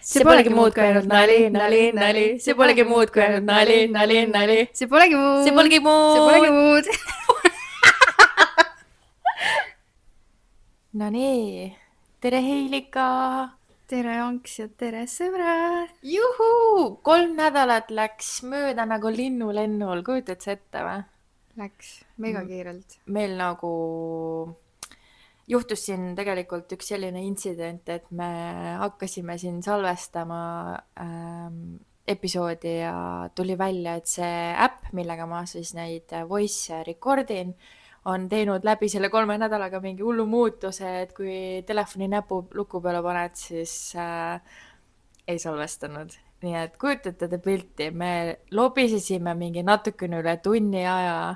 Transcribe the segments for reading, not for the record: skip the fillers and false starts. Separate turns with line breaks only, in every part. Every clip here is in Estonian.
See polegi muud kui ainult nali. See polegi muud kui ainult nali.
See polegi muud.
See polegi muud.
See polegi muud.
No nii, tere Heilika.
Tere Anks ja tere sõbrad.
Juhu, 3 nädalat läks mööda nagu linnulennul, kujutad sa ette või?
Läks mega kiirelt.
Meil nagu juhtus siin tegelikult üks selline intsident, et me hakkasime siin salvestama episoodi ja tuli välja, et see äpp, millega ma siis neid voice recordin, on teinud läbi selle 3 nädalaga mingi hullu muutuse, et kui telefoni näpu luku peale paned, siis ei salvestanud. Nii et kujutate te pilti, me lobisesime mingi natukene üle tunni aja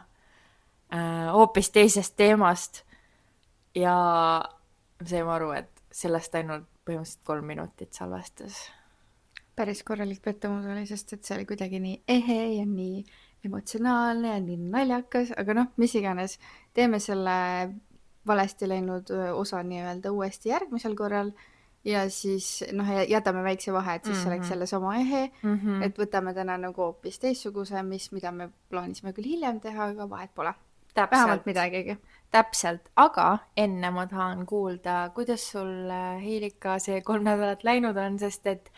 hoopis teisest teemast ja saime aru, et sellest ainult põhimõtteliselt 3 minutit salvestas.
Päris korralik pettumus oli, sest et see oli kuidagi nii ehe ja nii emotsionaalne ja nii naljakas, aga noh, mis iganes. Teeme selle valesti läinud osa nii-öelda uuesti järgmisel korral ja siis jätame väikse vahe, et siis see oleks selle sama ehe, et võtame täna nagu hoopis teissuguse, mida me plaanisime küll hiljem teha, aga vahet pole. Vähemalt midagigi.
Täpselt, aga enne ma tahan kuulda, kuidas sul, Heilika, see 3 nädalat läinud on, sest et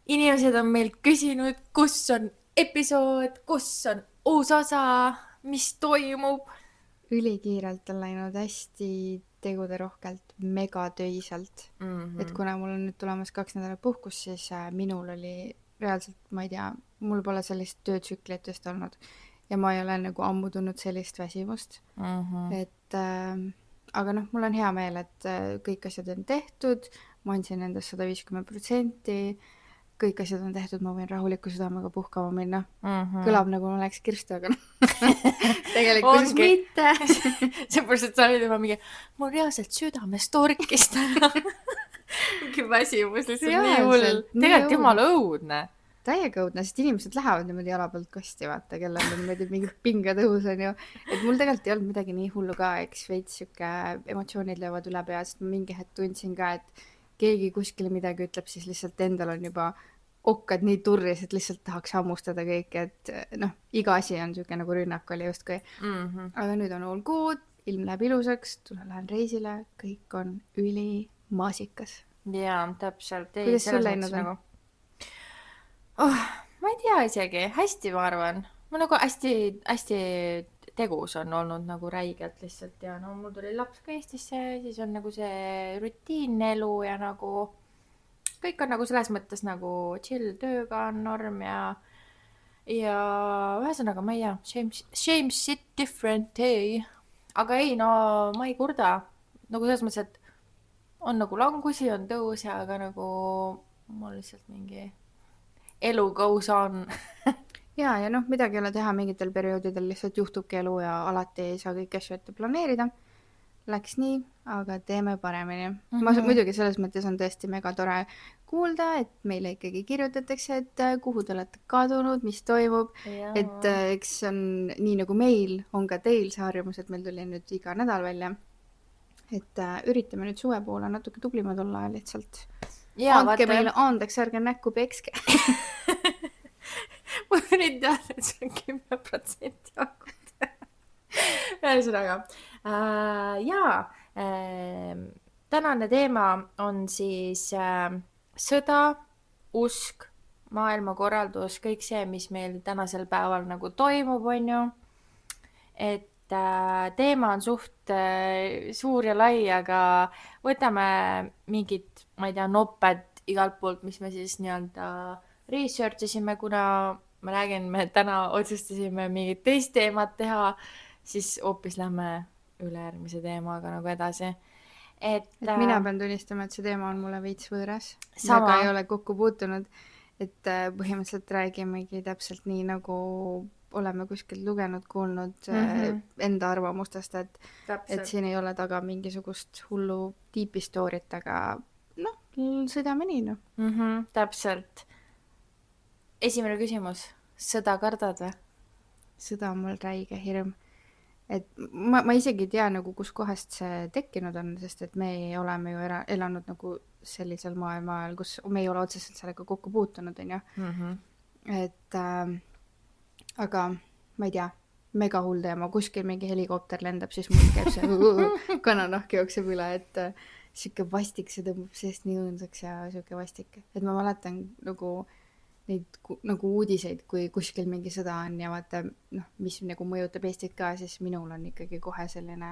inimesed on meilt küsinud, kus on episood, kus on uus osa, mis toimub.
Ülikiirelt on läinud hästi teguderohkelt, megatöiselt. Et kuna mul on nüüd tulemas 2 nädalat puhkus, siis minul oli reaalselt, ma ei tea, mul pole sellist töötsüklit just olnud. Ja ma ei ole nagu ammu tundnud sellist väsimust. Et, aga noh, mul on hea meel, et kõik asjad on tehtud, ma andsin endast 150%, kõik asjad on tehtud, ma võin rahuliku südamega puhkama minna. Kõlab nagu ma oleks kirstu, aga tegelikult siis mitte.
Seepärast, et sa olid juba mingi, mul reaalselt südames torkis täna. Mingi väsimus lihtsalt nii hull. Tegelikult jumala õudne.
Täiega õudne, sest inimesed lähevad niimoodi jala pealt kosti, vaata, kellel on niimoodi mingi pingetõus on ju. Et mul tegelikult ei olnud midagi nii hullu ka, eks veits siuke emotsioonid löövad üle pea, sest ma mingi hetk tundsin ka, et keegi kuskile midagi ütleb, siis lihtsalt endal on juba okkad nii turris, et lihtsalt tahaks hammustada kõik, et noh, iga asi on siuke nagu rünnak oli justkui. Aga nüüd on all good, ilm läheb ilusaks, lähen reisile, kõik on ülimaasikas.
Jaa, täpselt.
Kuidas sul läinud on?
Ma ei tea isegi, hästi ma arvan. Ma nagu hästi tegus on olnud nagu räigelt lihtsalt ja no mul tuli laps ka Eestisse, siis on nagu see rutiinne elu ja nagu kõik on nagu selles mõttes nagu chill, tööga on norm ja ühesõnaga ma ei tea, shame shit different, ei. Aga ei, no ma ei kurda. Nagu selles mõttes, et on nagu langusi, on tõuse, aga nagu mul lihtsalt mingi elu goes on.
ja noh, midagi ei ole teha mingitel perioodidel, lihtsalt juhtubki elu ja alati ei saa kõik asju ette planeerida. Läks nii, aga teeme paremini. Muidugi selles mõttes on tõesti mega tore kuulda, et meile ikkagi kirjutatakse, et kuhu te olete kadunud, mis toimub. Ja. Et eks on nii nagu meil on ka teil see harjumus, et meil tuli nüüd iga nädal välja. Et üritame nüüd suve poole natuke tublimad olla lihtsalt. Ja, andke meile andeks, ärge näkku pekske.
Ma võin teada, et see on 10% akut. Ühesõnaga. Tänane teema on siis sõda, usk, maailmakorraldus, kõik see, mis meil tänasel päeval nagu toimub, on ju. Et teema on suht suur ja lai, aga võtame mingid, ma ei tea, nopped igalt poolt, mis me siis nii-öelda research isime, kuna ma räägin, me täna otsustasime mingit teist teemat teha, siis hoopis lähme ülejärgmise teemaga nagu edasi. Et
mina pean tunnistama, et see teema on mulle veits võõras. Väga ei ole kokku puutunud, et põhimõtteliselt räägimegi täpselt nii, nagu oleme kuskilt lugenud, kuulnud enda arvamustest, et siin ei ole taga mingisugust hullu tiipistoorit, aga noh, sõidame nii, noh.
Täpselt. Esimene küsimus. Sõda kardad või?
Sõda on mul räige hirm. et ma isegi ei tea nagu, kuskohast see tekkinud on, sest et me oleme ju elanud nagu sellisel maailmaajal, kus me ei ole otseselt sellega kokku puutunud, on ju. Et aga ma ei tea, mega hull teema, kuskil mingi helikopter lendab, siis mul käib see kananahk jookseb üle, et sihuke vastik, see tõmbab seest nii õõnsaks ja sihuke vastik. Et ma mäletan nagu neid nagu uudiseid, kui kuskil mingi sõda on ja vaata, noh, mis nagu mõjutab Eestit ka, siis minul on ikkagi kohe selline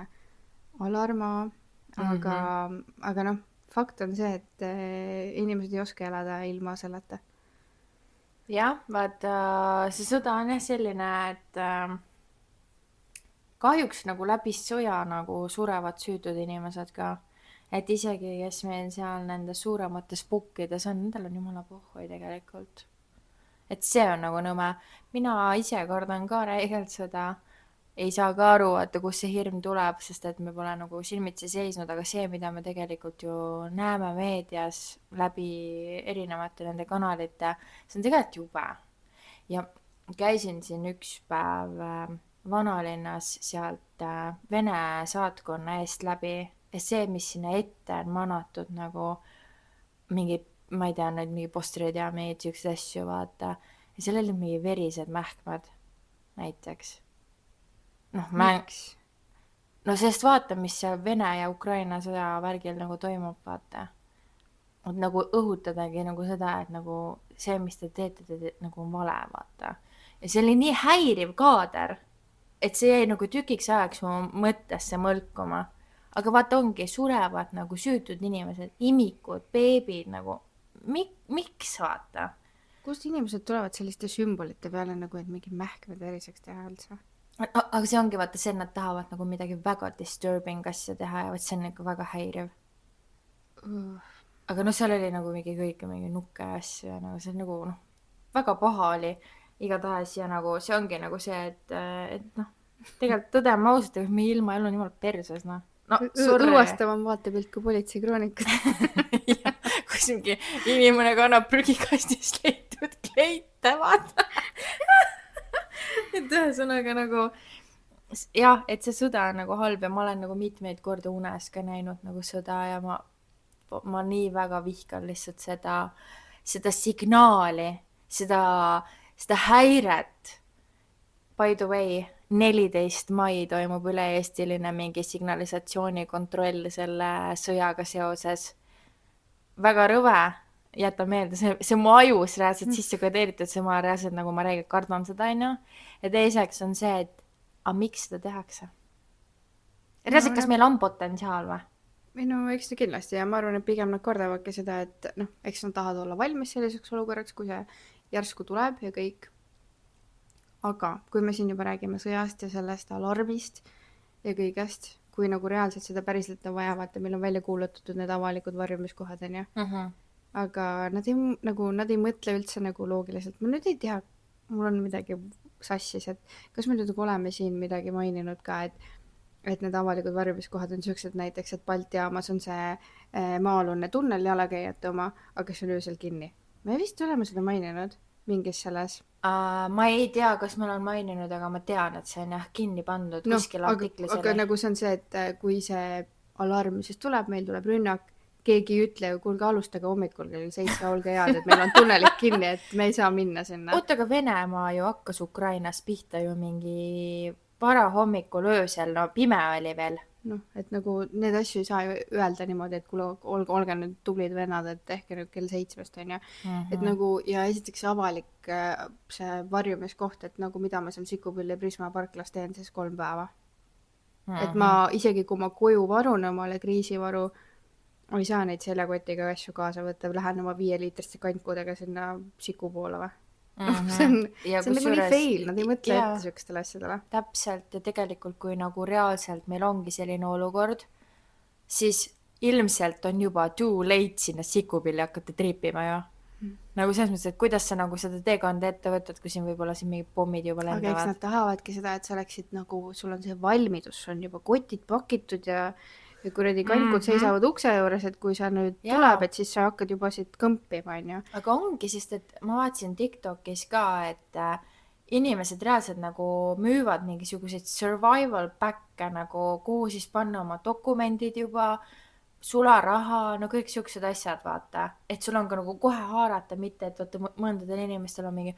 alarma, aga noh, fakt on see, et inimesed ei oska elada ilma selleta.
jah, vaata, see sõda on jah selline, et kahjuks nagu läbi sõja nagu surevad süütud inimesed ka. Et isegi, kes meil seal nendes suuremates pukkides on, nendel on jumala pohhui tegelikult. Et see on nagu nõme. Mina ise kardan ka räigelt seda. Ei saa ka aru, et kus see hirm tuleb, sest et me pole nagu silmitsi seisnud, aga see, mida me tegelikult ju näeme meedias läbi erinevate nende kanalite, see on tegelikult jube. Ja käisin siin üks päev vanalinnas sealt Vene saatkonna eest läbi ja see, mis sinna ette on manatud nagu mingi, ma ei tea, need mingi postreid ja mingid siuksed asju, vaata. Ja seal olid mingi verised mähkmed näiteks.
Miks?
No sest vaata, mis seal Vene ja Ukraina sõja värgil nagu toimub, vaata. Et nagu õhutadagi nagu seda, et nagu see, mis te teete nagu on vale, vaata. Ja see oli nii häiriv kaader, et see jäi nagu tükiks ajaks mu mõttesse mõlkuma. Aga vaata ongi, surevad nagu süütud inimesed, imikud, beebid nagu, miks vaata?
Kust inimesed tulevad selliste sümbolite peale nagu, et mingi mähkmed veriseks teha üldse?
Aga see ongi vaata see, nad tahavad nagu midagi väga disturbing asja teha ja vaat see on nagu väga häiriv. Aga noh, seal oli nagu mingi kõike, mingi nukke asju ja nagu see nagu noh, väga paha oli igatahes ja nagu see ongi nagu see, et noh, tegelikult tõdema ausalt, et meie ilma elu on jumala perses, noh. No,
õuastavam vaatepilt kui politseikroonikad.
Kus mingi inimene kannab prügikastist leitud kleite, vaata. Et ühesõnaga nagu jah, et see sõda on nagu halb ja ma olen nagu mitmeid korda unes ka näinud nagu sõda ja ma nii väga vihkan lihtsalt seda signaali, seda häiret. By the way, 14. mai toimub üle-eestiline mingi signalisatsiooni kontroll selle sõjaga seoses. Väga rõve, jäta meelde, see mu ajus reaalselt sisse kodeeritud, see ma reaalselt nagu ma reegelt kardan seda, on ju. Ja teiseks on see, et miks seda tehakse? Reaalselt, kas meil on potentsiaal või?
No eks ta kindlasti ja ma arvan, et pigem nad kardavadki seda, et noh, eks nad tahavad olla valmis selliseks olukorraks, kui see järsku tuleb ja kõik. Aga kui me siin juba räägime sõjast ja sellest alarmist ja kõigest, kui nagu reaalselt seda päriselt on vaja, vaata, meil on välja kuulutatud need avalikud varjumiskohad, on ju. Aga nad ei mõtle üldse nagu loogiliselt. Ma nüüd ei tea, mul on midagi sassis, et kas me nüüd oleme siin midagi maininud ka, et need avalikud varjumiskohad on siuksed näiteks, et Balti jaamas on see maa-alune tunnel jalakäijate oma, aga see on öösel kinni. Me vist oleme seda maininud mingis selles.
Ma ei tea, kas ma olen maininud, aga ma tean, et see on jah kinni pandud kuskil artiklis.
Aga nagu see on see, et kui see alarm siis tuleb, meil tuleb rünnak, keegi ei ütle, kuulge alustage hommikul kell 7, olge head, et meil on tunnelid kinni, et me ei saa minna sinna.
Oota, aga Venemaa ju hakkas Ukrainas pihta ju mingi varahommikul öösel, no pime oli veel.
Noh, et nagu need asju ei saa ju öelda niimoodi, et kuule, olge nüüd tublid vennad, et tehke nüüd kell 7, on ju. Et nagu, ja esiteks avalik see varjumiskoht, et nagu mida ma seal Sikupilli Prisma parklas teen siis 3 päeva. Et ma isegi, kui ma koju varun omale kriisivaru, ma ei saa neid seljakotiga asju kaasa võtta, lähen oma 5-liitriste kantkudega sinna Siku poole või. See on nagu nii fail, nad ei mõtle ette siukestele asjadele.
Täpselt, ja tegelikult kui nagu reaalselt meil ongi selline olukord, siis ilmselt on juba too late sinna Sikupilli hakata tripima ju. Nagu selles mõttes, et kuidas sa nagu seda teekande ette võtad, kui siin võib-olla siin mingid pommid juba lendavad.
Aga eks nad tahavadki seda, et sa oleksid nagu, sul on see valmidus, on juba kotid pakitud ja kuradi kankud seisavad ukse juures, et kui sa nüüd tuleb, et siis sa hakkad juba siit kõmpima, on ju.
Aga ongi, sest et ma vaatasin TikTokis ka, et inimesed reaalselt nagu müüvad mingisuguseid survival back'e nagu, kuhu siis panna oma dokumendid juba, sularaha, no kõik siuksed asjad, vaata. Et sul on ka nagu kohe haarata, mitte et vaata mõndadel inimestel on mingi,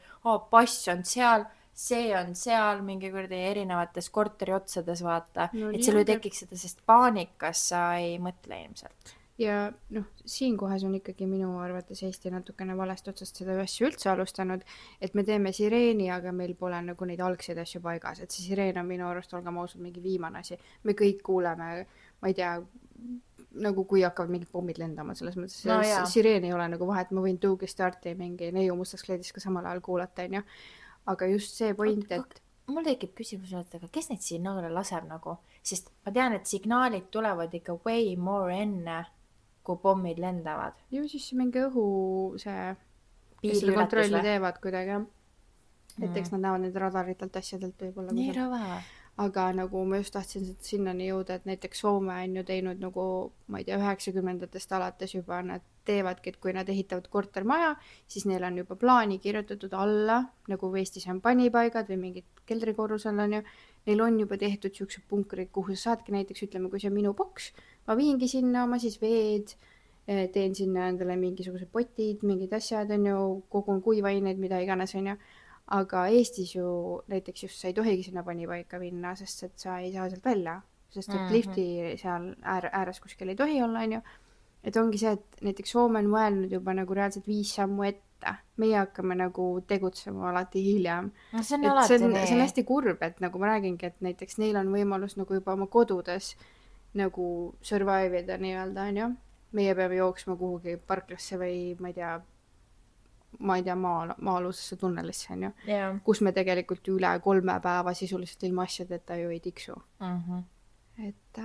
pass on seal, see on seal, mingi kuradi erinevates korteri otsades, vaata.
No
et
nii
seal ju
ongi.
tekiks seda, sest paanikas sa ei mõtle ilmselt.
Ja noh, siinkohas on ikkagi minu arvates Eesti natukene valest otsast seda asja üldse alustanud, et me teeme sireeni, aga meil pole nagu neid algseid asju paigas, et see sireen on minu arust, olgem ausad, mingi viimane asi. Me kõik kuuleme, ma ei tea, nagu kui hakkavad mingid pommid lendama, selles mõttes
No jaa.
sireen ei ole nagu vahet, ma võin Doogie Starti mingi neiu mustas kleidis ka samal ajal kuulata, onju. Aga just see point, et
Mul tekib küsimus, et aga kes neid signaale laseb nagu, sest ma tean, et signaalid tulevad ikka way more enne, kui pommid lendavad.
ju siis mingi õhu see, kes
Piiriületus
selle kontrolli
või?
teevad kuidagi, jah. Et eks nad näevad neid radaritelt asjadelt võib-olla.
Nii rõve.
Aga nagu ma just tahtsin sinnani jõuda, et näiteks Soome on ju teinud nagu, ma ei tea, 90ndatest alates juba nad teevadki, et kui nad ehitavad kortermaja, siis neil on juba plaani kirjutatud alla, nagu Eestis on panipaigad või mingid keldrikorrusel on ju, neil on juba tehtud siuksed punkrid, kuhu sa saadki näiteks, ütleme, kui see on minu boks, ma viingi sinna oma siis veed, teen sinna endale mingisugused potid, mingid asjad on ju, kogun kuivaineid, mida iganes on ju. Aga Eestis ju näiteks just sa ei tohigi sinna panipaika minna, sest et sa ei saa sealt välja, sest et lifti seal ääres kuskil ei tohi olla, on ju. Et ongi see, et näiteks Soome on mõelnud juba nagu reaalselt 5 sammu ette. Meie hakkame nagu tegutsema alati hiljem.
No see on
Et
alati
see on
nii.
hästi kurb, et nagu ma räägingi, et näiteks neil on võimalus nagu juba oma kodudes nagu survive ida nii-öelda, on ju. Meie peame jooksma kuhugi parklasse või ma ei tea, maa-alusesse tunnelisse, on ju.
Jah.
Kus me tegelikult üle 3 päeva sisuliselt ilma asjadeta ju ei tiksu. Et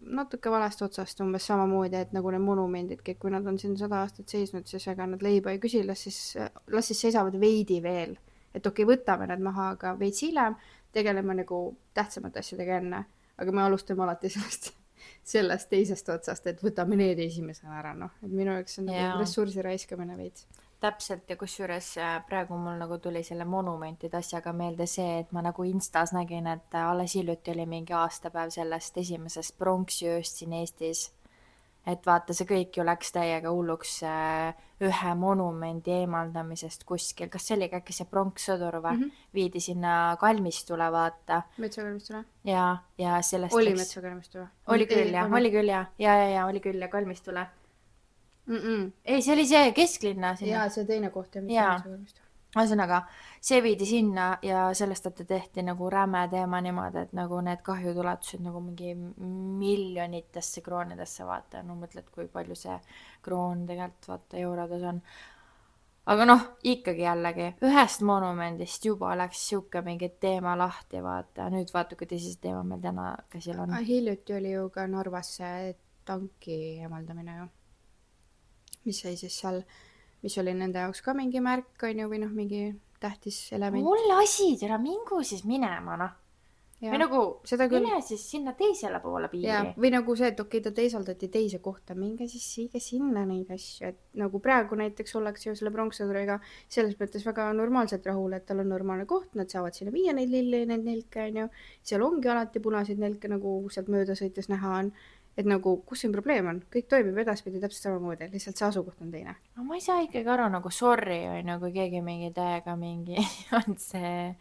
natuke valest otsast umbes samamoodi, et nagu need monumendidki, kui nad on siin 100 aastat seisnud, siis ega nad leiba ei küsi, las siis seisavad veidi veel. Et okei, võtame nad maha, aga veits hiljem tegeleme nagu tähtsamate asjadega enne. Aga me alustame alati sellest teisest otsast, et võtame need esimesena ära, noh. Et minu jaoks on nagu ressursi raiskamine veits.
Täpselt, ja kusjuures praegu mul nagu tuli selle monumentide asjaga meelde see, et ma nagu Instas nägin, et alles hiljuti oli mingi aastapäev sellest esimesest pronksiööst siin Eestis. Et vaata, see kõik ju läks täiega hulluks ühe monumendi eemaldamisest kuskil. Kas see oli äkki see pronkssõdur või? Viidi sinna Kalmistule, vaata.
Metsakalmistule?
Ja sellest
oli Metsakalmistule?
Oli küll, jah. Oli küll, jah. Ja oli küll, ja Kalmistule. Ei, see oli see kesklinna sinna.
Jaa, see teine koht ja Metsakalmistule.
Ühesõnaga, see viidi sinna ja sellest tehti nagu räme teema niimoodi, et nagu need kahjud ulatusid nagu mingi miljonitesse kroonidesse, vaata. No mõtled, kui palju see kroon tegelikult, vaata, eurodes on. Aga noh, ikkagi jällegi, ühest monumendist juba läks siuke mingi teema lahti, vaata. Nüüd vaata, kui tõsise teema meil täna käsil on.
Hiljuti oli ju ka Narvas see tanki eemaldamine ju. Mis sai siis seal, mis oli nende jaoks ka mingi märk, on ju, või noh, mingi tähtis element.
Mul lasid ära, mingu siis minema, noh. Või nagu, mine siis sinna teisele poole piiri.
Ja, või nagu see, et okei, ta teisaldati teise kohta, minge siis siige sinna neid asju. Et nagu praegu näiteks ollakse ju selle pronkssõduriga selles mõttes väga normaalselt rahul, et tal on normaalne koht, nad saavad sinna viia neid lilli, neid nelke, on ju. Seal ongi alati punaseid nelke, nagu sealt mööda sõites näha on. Et nagu, kus siin probleem on? Kõik toimib edaspidi täpselt samamoodi, lihtsalt see asukoht on teine.
Aga ma ei saa ikkagi aru, nagu sorry, on ju, kui keegi mingi täiega mingi on see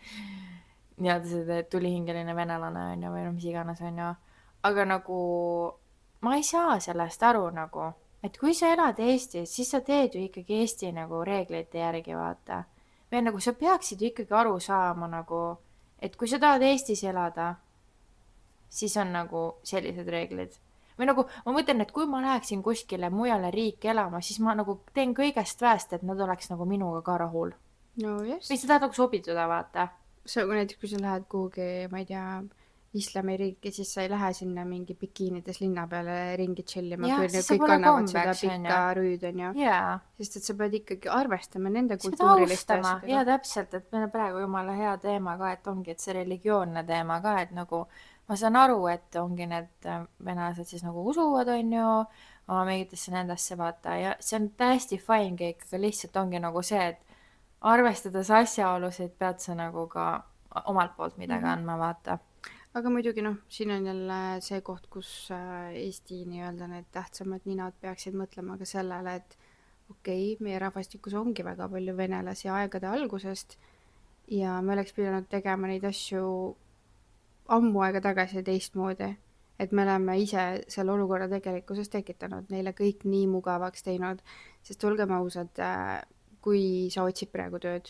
nii-öelda see tulihingeline venelane on ju, või no mis iganes on ju. Aga nagu ma ei saa sellest aru nagu, et kui sa elad Eestis, siis sa teed ju ikkagi Eesti nagu reeglite järgi, vaata. Või nagu sa peaksid ju ikkagi aru saama nagu, et kui sa tahad Eestis elada, siis on nagu sellised reeglid. Või nagu, ma mõtlen, et kui ma läheksin kuskile mujale riiki elama, siis ma nagu teen kõigest väest, et nad oleks nagu minuga ka rahul.
No just.
Või sa tahad nagu sobituda, vaata.
Näiteks kui sa lähed kuhugi, ma ei tea, islamiriiki, siis sa ei lähe sinna mingi bikiinides linna peale ringi chillima, kui kõik annavad seda pikka rüüd, on ju. Sest et sa pead ikkagi arvestama nende kultuuriliste asjadega.
Ja täpselt, et meil on praegu jumala hea teema ka, et ongi, et see religioonne teema ka, et nagu ma saan aru, et ongi need venelased siis nagu usuvad, on ju, oma mingitesse nendesse, vaata, ja see on täiesti fine kõik, aga lihtsalt ongi nagu see, et arvestades asjaolusid pead sa nagu ka omalt poolt midagi andma, vaata.
Aga muidugi noh, siin on jälle see koht, kus Eesti nii-öelda need tähtsamad ninad peaksid mõtlema ka sellele, et okei, meie rahvastikus ongi väga palju venelasi aegade algusest ja me oleks pidanud tegema neid asju ammu aega tagasi teistmoodi. Et me oleme ise selle olukorra tegelikkuses tekitanud, neile kõik nii mugavaks teinud, sest olgem ausad, kui sa otsid praegu tööd,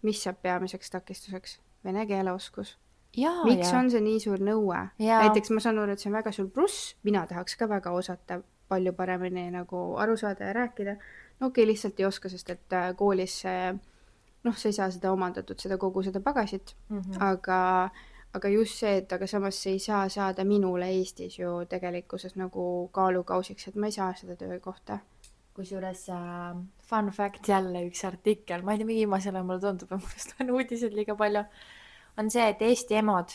mis saab peamiseks takistuseks? Vene keele oskus. Miks on see nii suur nõue? Näiteks ma saan aru, et see on väga suur pluss, mina tahaks ka väga osata palju paremini nagu aru saada ja rääkida. No okei, lihtsalt ei oska, sest et koolis noh, sa ei saa seda omandatud, seda kogu seda pagasit, aga just see, et aga samas see ei saa saada minule Eestis ju tegelikkuses nagu kaalukausiks, et ma ei saa seda töökohta.
Kusjuures fun fact jälle üks artikkel, ma ei tea, mingi viimasele mulle tundub, et mul on uudised liiga palju, on see, et Eesti emod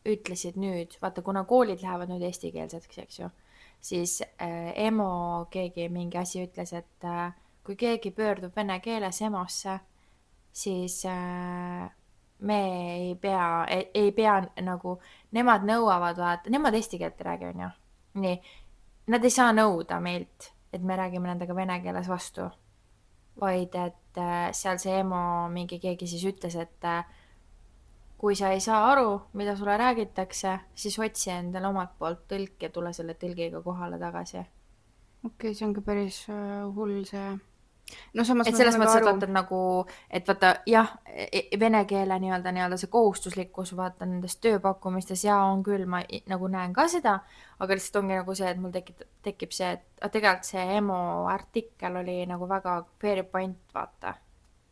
ütlesid nüüd, vaata kuna koolid lähevad nüüd eestikeelseks, eks ju, siis EMO keegi mingi asi ütles, et kui keegi pöördub vene keeles EMO-sse, siis me ei pea nagu, nemad nõuavad, vaata, nemad eesti keelt ei räägi, on ju. Nii, nad ei saa nõuda meilt, et me räägime nendega vene keeles vastu, vaid et seal see EMO mingi keegi siis ütles, et kui sa ei saa aru, mida sulle räägitakse, siis otsi endale omalt poolt tõlk ja tule selle tõlgiga kohale tagasi.
Okei, see on ka päris hull see. No samas
et selles mõttes, et vaata nagu, et vaata jah, vene keele nii-öelda see kohustuslikkus vaata nendes tööpakkumistes ja on küll, ma nagu näen ka seda, aga lihtsalt ongi nagu see, et mul tekib see, et tegelikult see EMO artikkel oli nagu väga fair point, vaata.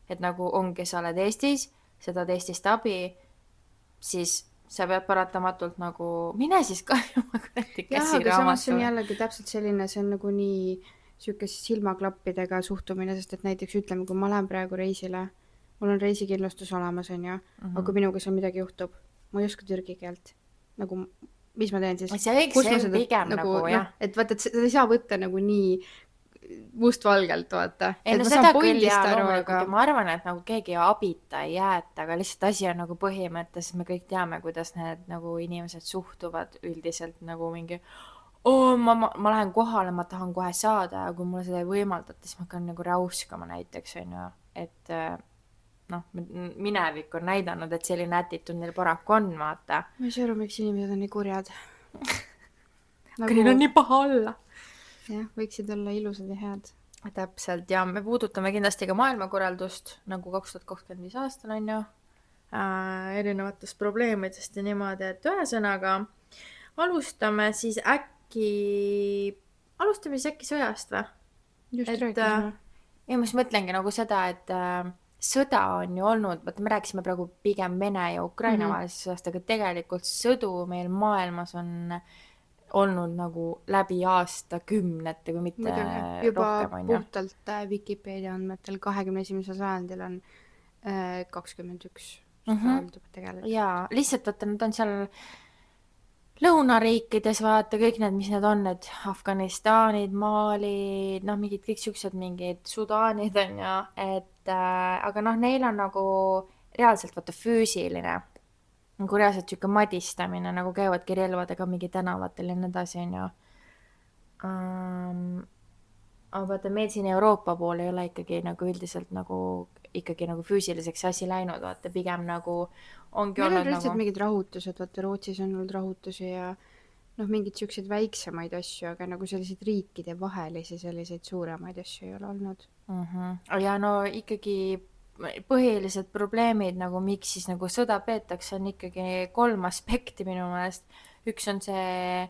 Et nagu ongi, sa oled Eestis, sa tahad Eestist abi, siis sa pead paratamatult nagu, mine siis ka juba kuradi käsiraamatule.
Jah, aga samas see on jällegi täpselt selline, see on nagu nii siukese silmaklappidega suhtumine, sest et näiteks ütleme, kui ma lähen praegu reisile, mul on reisikindlustus olemas, on ju, aga kui minuga seal midagi juhtub, ma ei oska türgi keelt. Nagu, mis ma teen siis?
See on pigem nagu, jah.
Et vaata, et seda ei saa võtta nagu nii mustvalgelt, vaata.
Ei, no seda küll jaa loomulikult, aga ma arvan, et nagu keegi abita ei jäeta, aga lihtsalt asi on nagu põhimõttes, me kõik teame, kuidas need nagu inimesed suhtuvad üldiselt nagu mingi ma lähen kohale, ma tahan kohe saada ja kui mulle seda ei võimaldata, siis ma hakkan nagu räuskama näiteks, on ju, et noh, minevik on näidanud, et selline attitude neil paraku on, vaata.
Ma ei saa aru, miks inimesed on nii kurjad.
Aga neil on nii paha olla.
Jah, võiksid olla ilusad ja head.
Täpselt, ja me puudutame kindlasti ka maailmakorraldust, nagu 2025 aastal on ju, erinevatest probleemidest ja niimoodi, et ühesõnaga alustame siis äkki sõjast või?
Just rääkisime.
Ja ma siis mõtlengi nagu seda, et sõda on ju olnud, vaata me rääkisime praegu pigem Vene ja Ukraina vahelisest sõjast, aga tegelikult sõdu meil maailmas on olnud nagu läbi aastakümnete, kui mitte
juba
rohkem, on ju.
Puhtalt Wikipedia andmetel 21. sajandil on 21 aldub tegelikult.
Jaa, lihtsalt vaata, nad on seal lõunariikides, vaata kõik need, mis need on, need Afganistanid, Malid, noh, mingid kõik siuksed mingid Sudaanid on ju, et aga noh, neil on nagu reaalselt vaata füüsiline, nagu reaalselt siuke madistamine, nagu käivadki relvadega mingi tänavatel ja nii edasi on ju. Aga vaata, meil siin Euroopa pool ei ole ikkagi nagu üldiselt nagu ikkagi nagu füüsiliseks asi läinud, vaata pigem nagu ongi
meil
olnud
on lihtsalt
nagu
mingid rahutused, vaata Rootsis on olnud rahutusi ja noh, mingid siuksed väiksemaid asju, aga nagu selliseid riikide vahelisi selliseid suuremaid asju ei ole olnud.
Ja no ikkagi põhilised probleemid nagu miks siis nagu sõda peetakse on ikkagi 3 aspekti minu meelest. Üks on see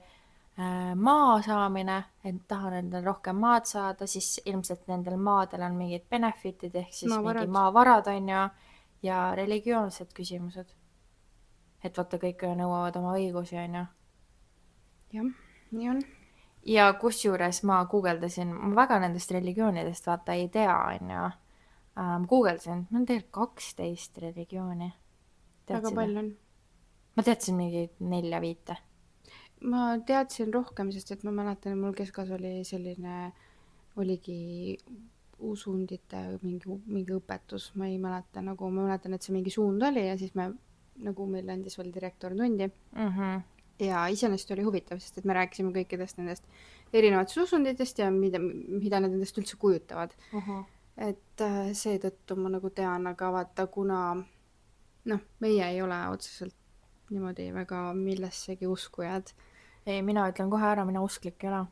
maa saamine, et tahan endale rohkem maad saada, siis ilmselt nendel maadel on mingid benefitid ehk siis mingi maavarad on ja religioossed küsimused. Et vaata kõik nõuavad oma õigusi on ju.
Jah, nii on.
Ja kusjuures ma guugeldasin, ma väga nendest religioonidest vaata ei tea on ju. Guugeldasin, ma on tegelikult 12 religiooni.
Väga palju on.
Ma teadsin mingi 4-5.
Ma teadsin rohkem, sest et ma mäletan, mul keskas oli selline, oligi usundite mingi õpetus, ma ei mäleta, nagu ma mäletan, et see mingi suund oli ja siis nagu meil andis veel direktor tundi ja iseenesest oli huvitav, sest et me rääkisime kõikidest nendest erinevatest usunditest ja mida need endast üldse kujutavad. Et seetõttu ma nagu tean, aga vaata, kuna meie ei ole otseselt niimoodi väga millessegi uskujad.
Ei, mina ütlen kohe ära, mina usklik ei ole.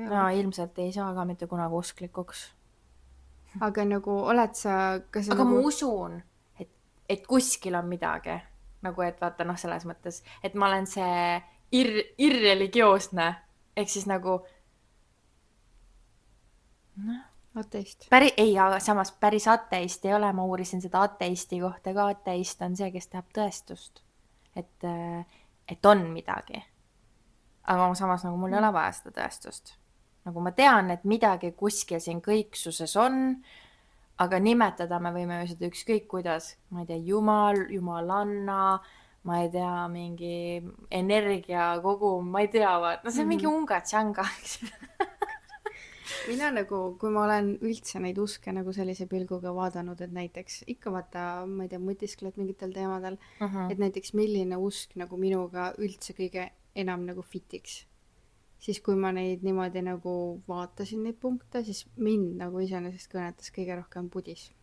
No ilmselt ei saa ka mitte kunagi usklikuks.
Aga nagu oled sa...
Aga nagu... ma usun, et kuskil on midagi. Nagu, et vaata, selles mõttes, et ma olen see irreligioosne. Ehk siis nagu...
Ateist.
Ei, aga samas päris ateist ei ole. Ma uurisin seda ateisti kohta ka. Ateist on see, kes teeb tõestust. Et on midagi. Aga samas nagu mul ei ole vaja seda tõestust. Nagu ma tean, et midagi kuskil siin kõiksuses on, aga nimetada me võime ju seda ükskõik kuidas. Ma ei tea, jumalanna, ma ei tea, mingi energia kogu, ma ei tea, see on mingi unga-tšanga.
Mina nagu, kui ma olen üldse neid uske nagu sellise pilguga vaadanud, et näiteks ikka vaata, ma ei tea, mõtiskled mingitel teemadel, et näiteks milline usk nagu minuga üldse kõige enam nagu fitiks. Siis kui ma neid niimoodi nagu vaatasin neid punkte, siis mind nagu iseenesest kõnetas kõige rohkem budism.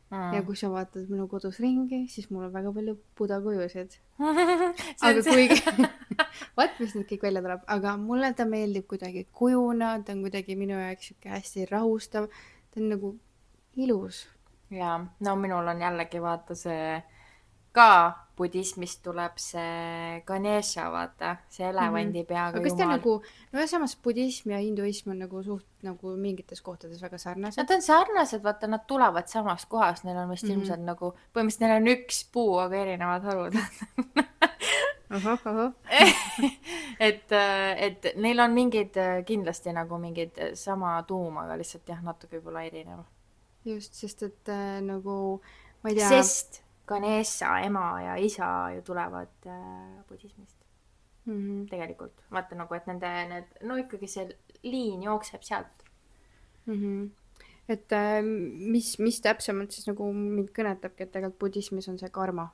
Ja kui sa vaatad minu kodus ringi, siis mul on väga palju budakujusid. Aga kuigi... Vaat, mis nüüd kõik välja tuleb, aga mulle ta meeldib kuidagi kujuna, ta on kuidagi minu jaoks hästi rahustav, ta on nagu ilus.
Ja, no minul on jällegi vaata see ka budismist tuleb see Ganesha, vaata, see elevandi peaga
jumal. Aga kas ta nagu, no ja samas budism ja hinduism on nagu suht nagu mingites kohtades väga sarnased?
Nad on sarnased, vaata, nad tulevad samast kohast, neil on vist ilmselt nagu, põhimõtteliselt neil on üks puu, aga erinevad harud. et neil on mingid kindlasti nagu mingid sama tuum, aga lihtsalt jah, natuke võib-olla erinev.
Just, sest et nagu ma ei tea...
Sest Ganesha ema ja isa ju tulevad budismist. Tegelikult. Vaata nagu, et no ikkagi see liin jookseb sealt.
Et mis täpsemalt siis nagu mind kõnetabki, et tegelikult budismis on see karma.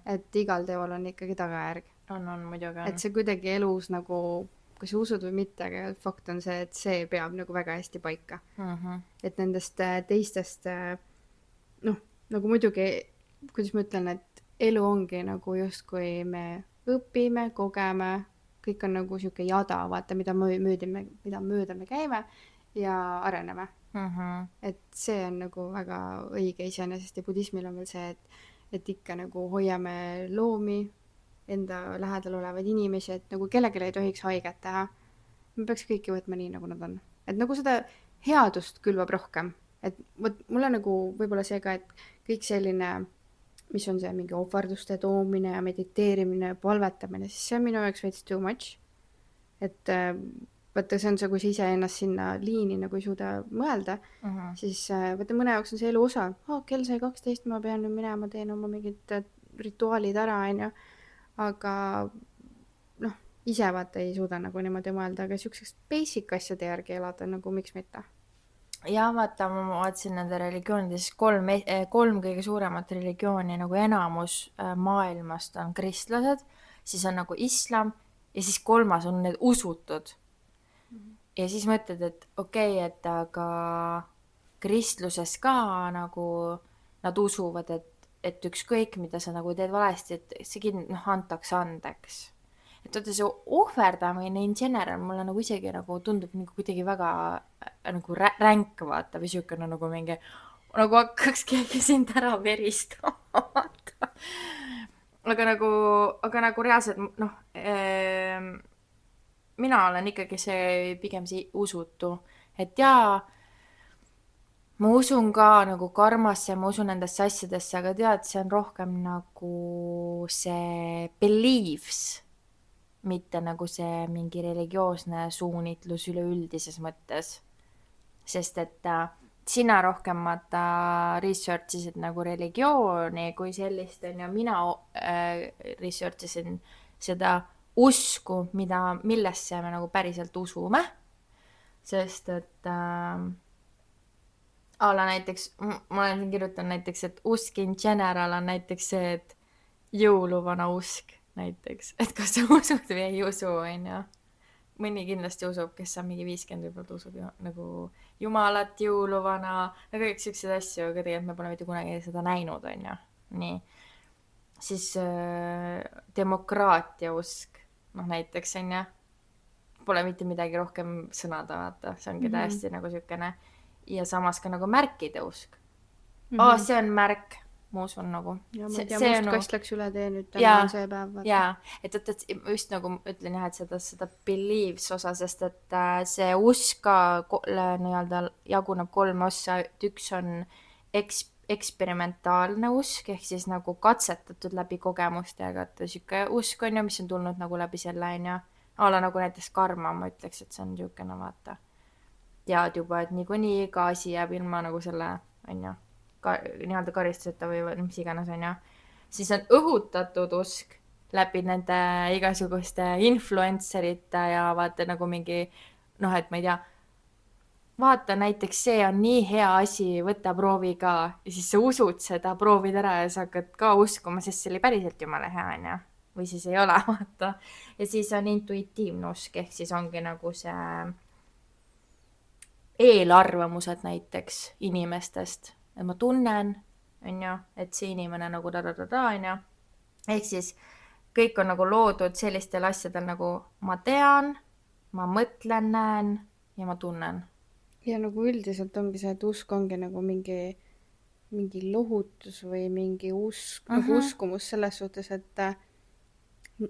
Et igal teeval on ikkagi tagajärg.
On muidugi.
Et see kuidagi elus nagu, kui sa usud või mitte, aga fakt on see, et see peab nagu väga hästi paika. Et nendest teistest, nagu muidugi, kuidas ma ütlen, et elu ongi nagu justkui me õpime, kogeme, kõik on nagu siuke jada, vaata, mida mööda me käime ja areneme. Et see on nagu väga õige iseenesest ja budismil on veel see, et ikka nagu hoiame loomi, enda lähedal olevaid inimesi, et nagu kellelegi ei tohiks haiget teha. Me peaks kõiki võtma nii, nagu nad on. Et nagu seda headust külvab rohkem. Et mulle nagu võib-olla see ka, et kõik selline, mis on see mingi ohvarduste toomine ja mediteerimine ja palvetamine, siis see on minu jaoks veits too much. Et vaata, see on see, kui sa ise ennast sinna liini nagu ei suuda mõelda, siis vaata, mõne jaoks on see elu osa. Kell sai 12, ma pean nüüd minema, teen oma mingid rituaalid ära, aga ise vaata ei suuda nagu niimoodi mõelda, aga siukseks basic asjade järgi elada, nagu miks mitte.
Ja vaata, ma vaatasin nende religioonides 3 kõige suuremat religiooni, nagu enamus maailmast on kristlased, siis on nagu islam ja siis 3. on need usutud. Ja siis mõtled, et okei, et aga kristluses ka nagu nad usuvad, et ükskõik, mida sa nagu teed valesti, et see antakse andeks. Et vaata see ohverdamine in general mulle nagu isegi nagu tundub nagu kuidagi väga nagu ränk, vaata, või siukene nagu mingi, nagu hakkaks keegi sind ära veristama, vaata. Aga nagu reaalselt, mina olen ikkagi see pigem see usutu, et jaa, ma usun ka nagu karmasse, ma usun nendesse asjadesse, aga tead, see on rohkem nagu see beliefs, mitte nagu see mingi religioosne suunitlus üleüldises mõttes. Sest et sina rohkem research isid nagu religiooni kui sellist, ja mina research isin seda usku, millesse me nagu päriselt usume. sest et ala näiteks, ma olen siin kirjutanud näiteks, et usk in general on näiteks see, et jõuluvana usk näiteks, et kas sa usud või ei usu, onju. Mõni kindlasti usub, kes on mingi 50 võib-olla usub ju, nagu jumalat, jõuluvana, no kõik siukseid asju, aga tegelikult me pole mitte kunagi seda näinud, onju. Nii. Siis demokraatia usk, noh näiteks onju, pole mitte midagi rohkem sõnada, vaata, see ongi täiesti nagu siukene. Ja samas ka nagu märkide usk. See on märk, ma usun nagu.
Ja ma ei tea, must kast läks üle tee nüüd, täna on see päev. Vaata.
Jaa, et just nagu ütlen jah, et seda beliefs osa, sest et see usk ka nii-öelda jaguneb 3 ossa, et üks on eksperimentaalne usk, ehk siis nagu katsetatud läbi kogemustega, et siuke usk on ju, mis on tulnud nagu läbi selle, on ju. Ala nagu näiteks karma, ma ütleks, et see on siukene, vaata. Tead juba, et niikuinii iga asi jääb ilma nagu selle, on ju, nii-öelda karistuseta või mis iganes, on ju. Siis on õhutatud usk läbi nende igasuguste influencerite ja vaata nagu mingi, noh, et ma ei tea, vaata näiteks see on nii hea asi, võta proovi ka ja siis sa usud seda, proovid ära ja sa hakkad ka uskuma, sest see oli päriselt jumala hea, on ju. Või siis ei ole, vaata. Ja siis on intuitiivne usk, ehk siis ongi nagu see eelarvamused näiteks inimestest, et ma tunnen, on ju, et see inimene nagu on ju. Ehk siis kõik on nagu loodud sellistel asjadel nagu ma tean, ma mõtlen, näen ja ma tunnen.
Ja nagu üldiselt ongi see, et usk ongi nagu mingi lohutus või mingi usk, nagu uskumus selles suhtes, et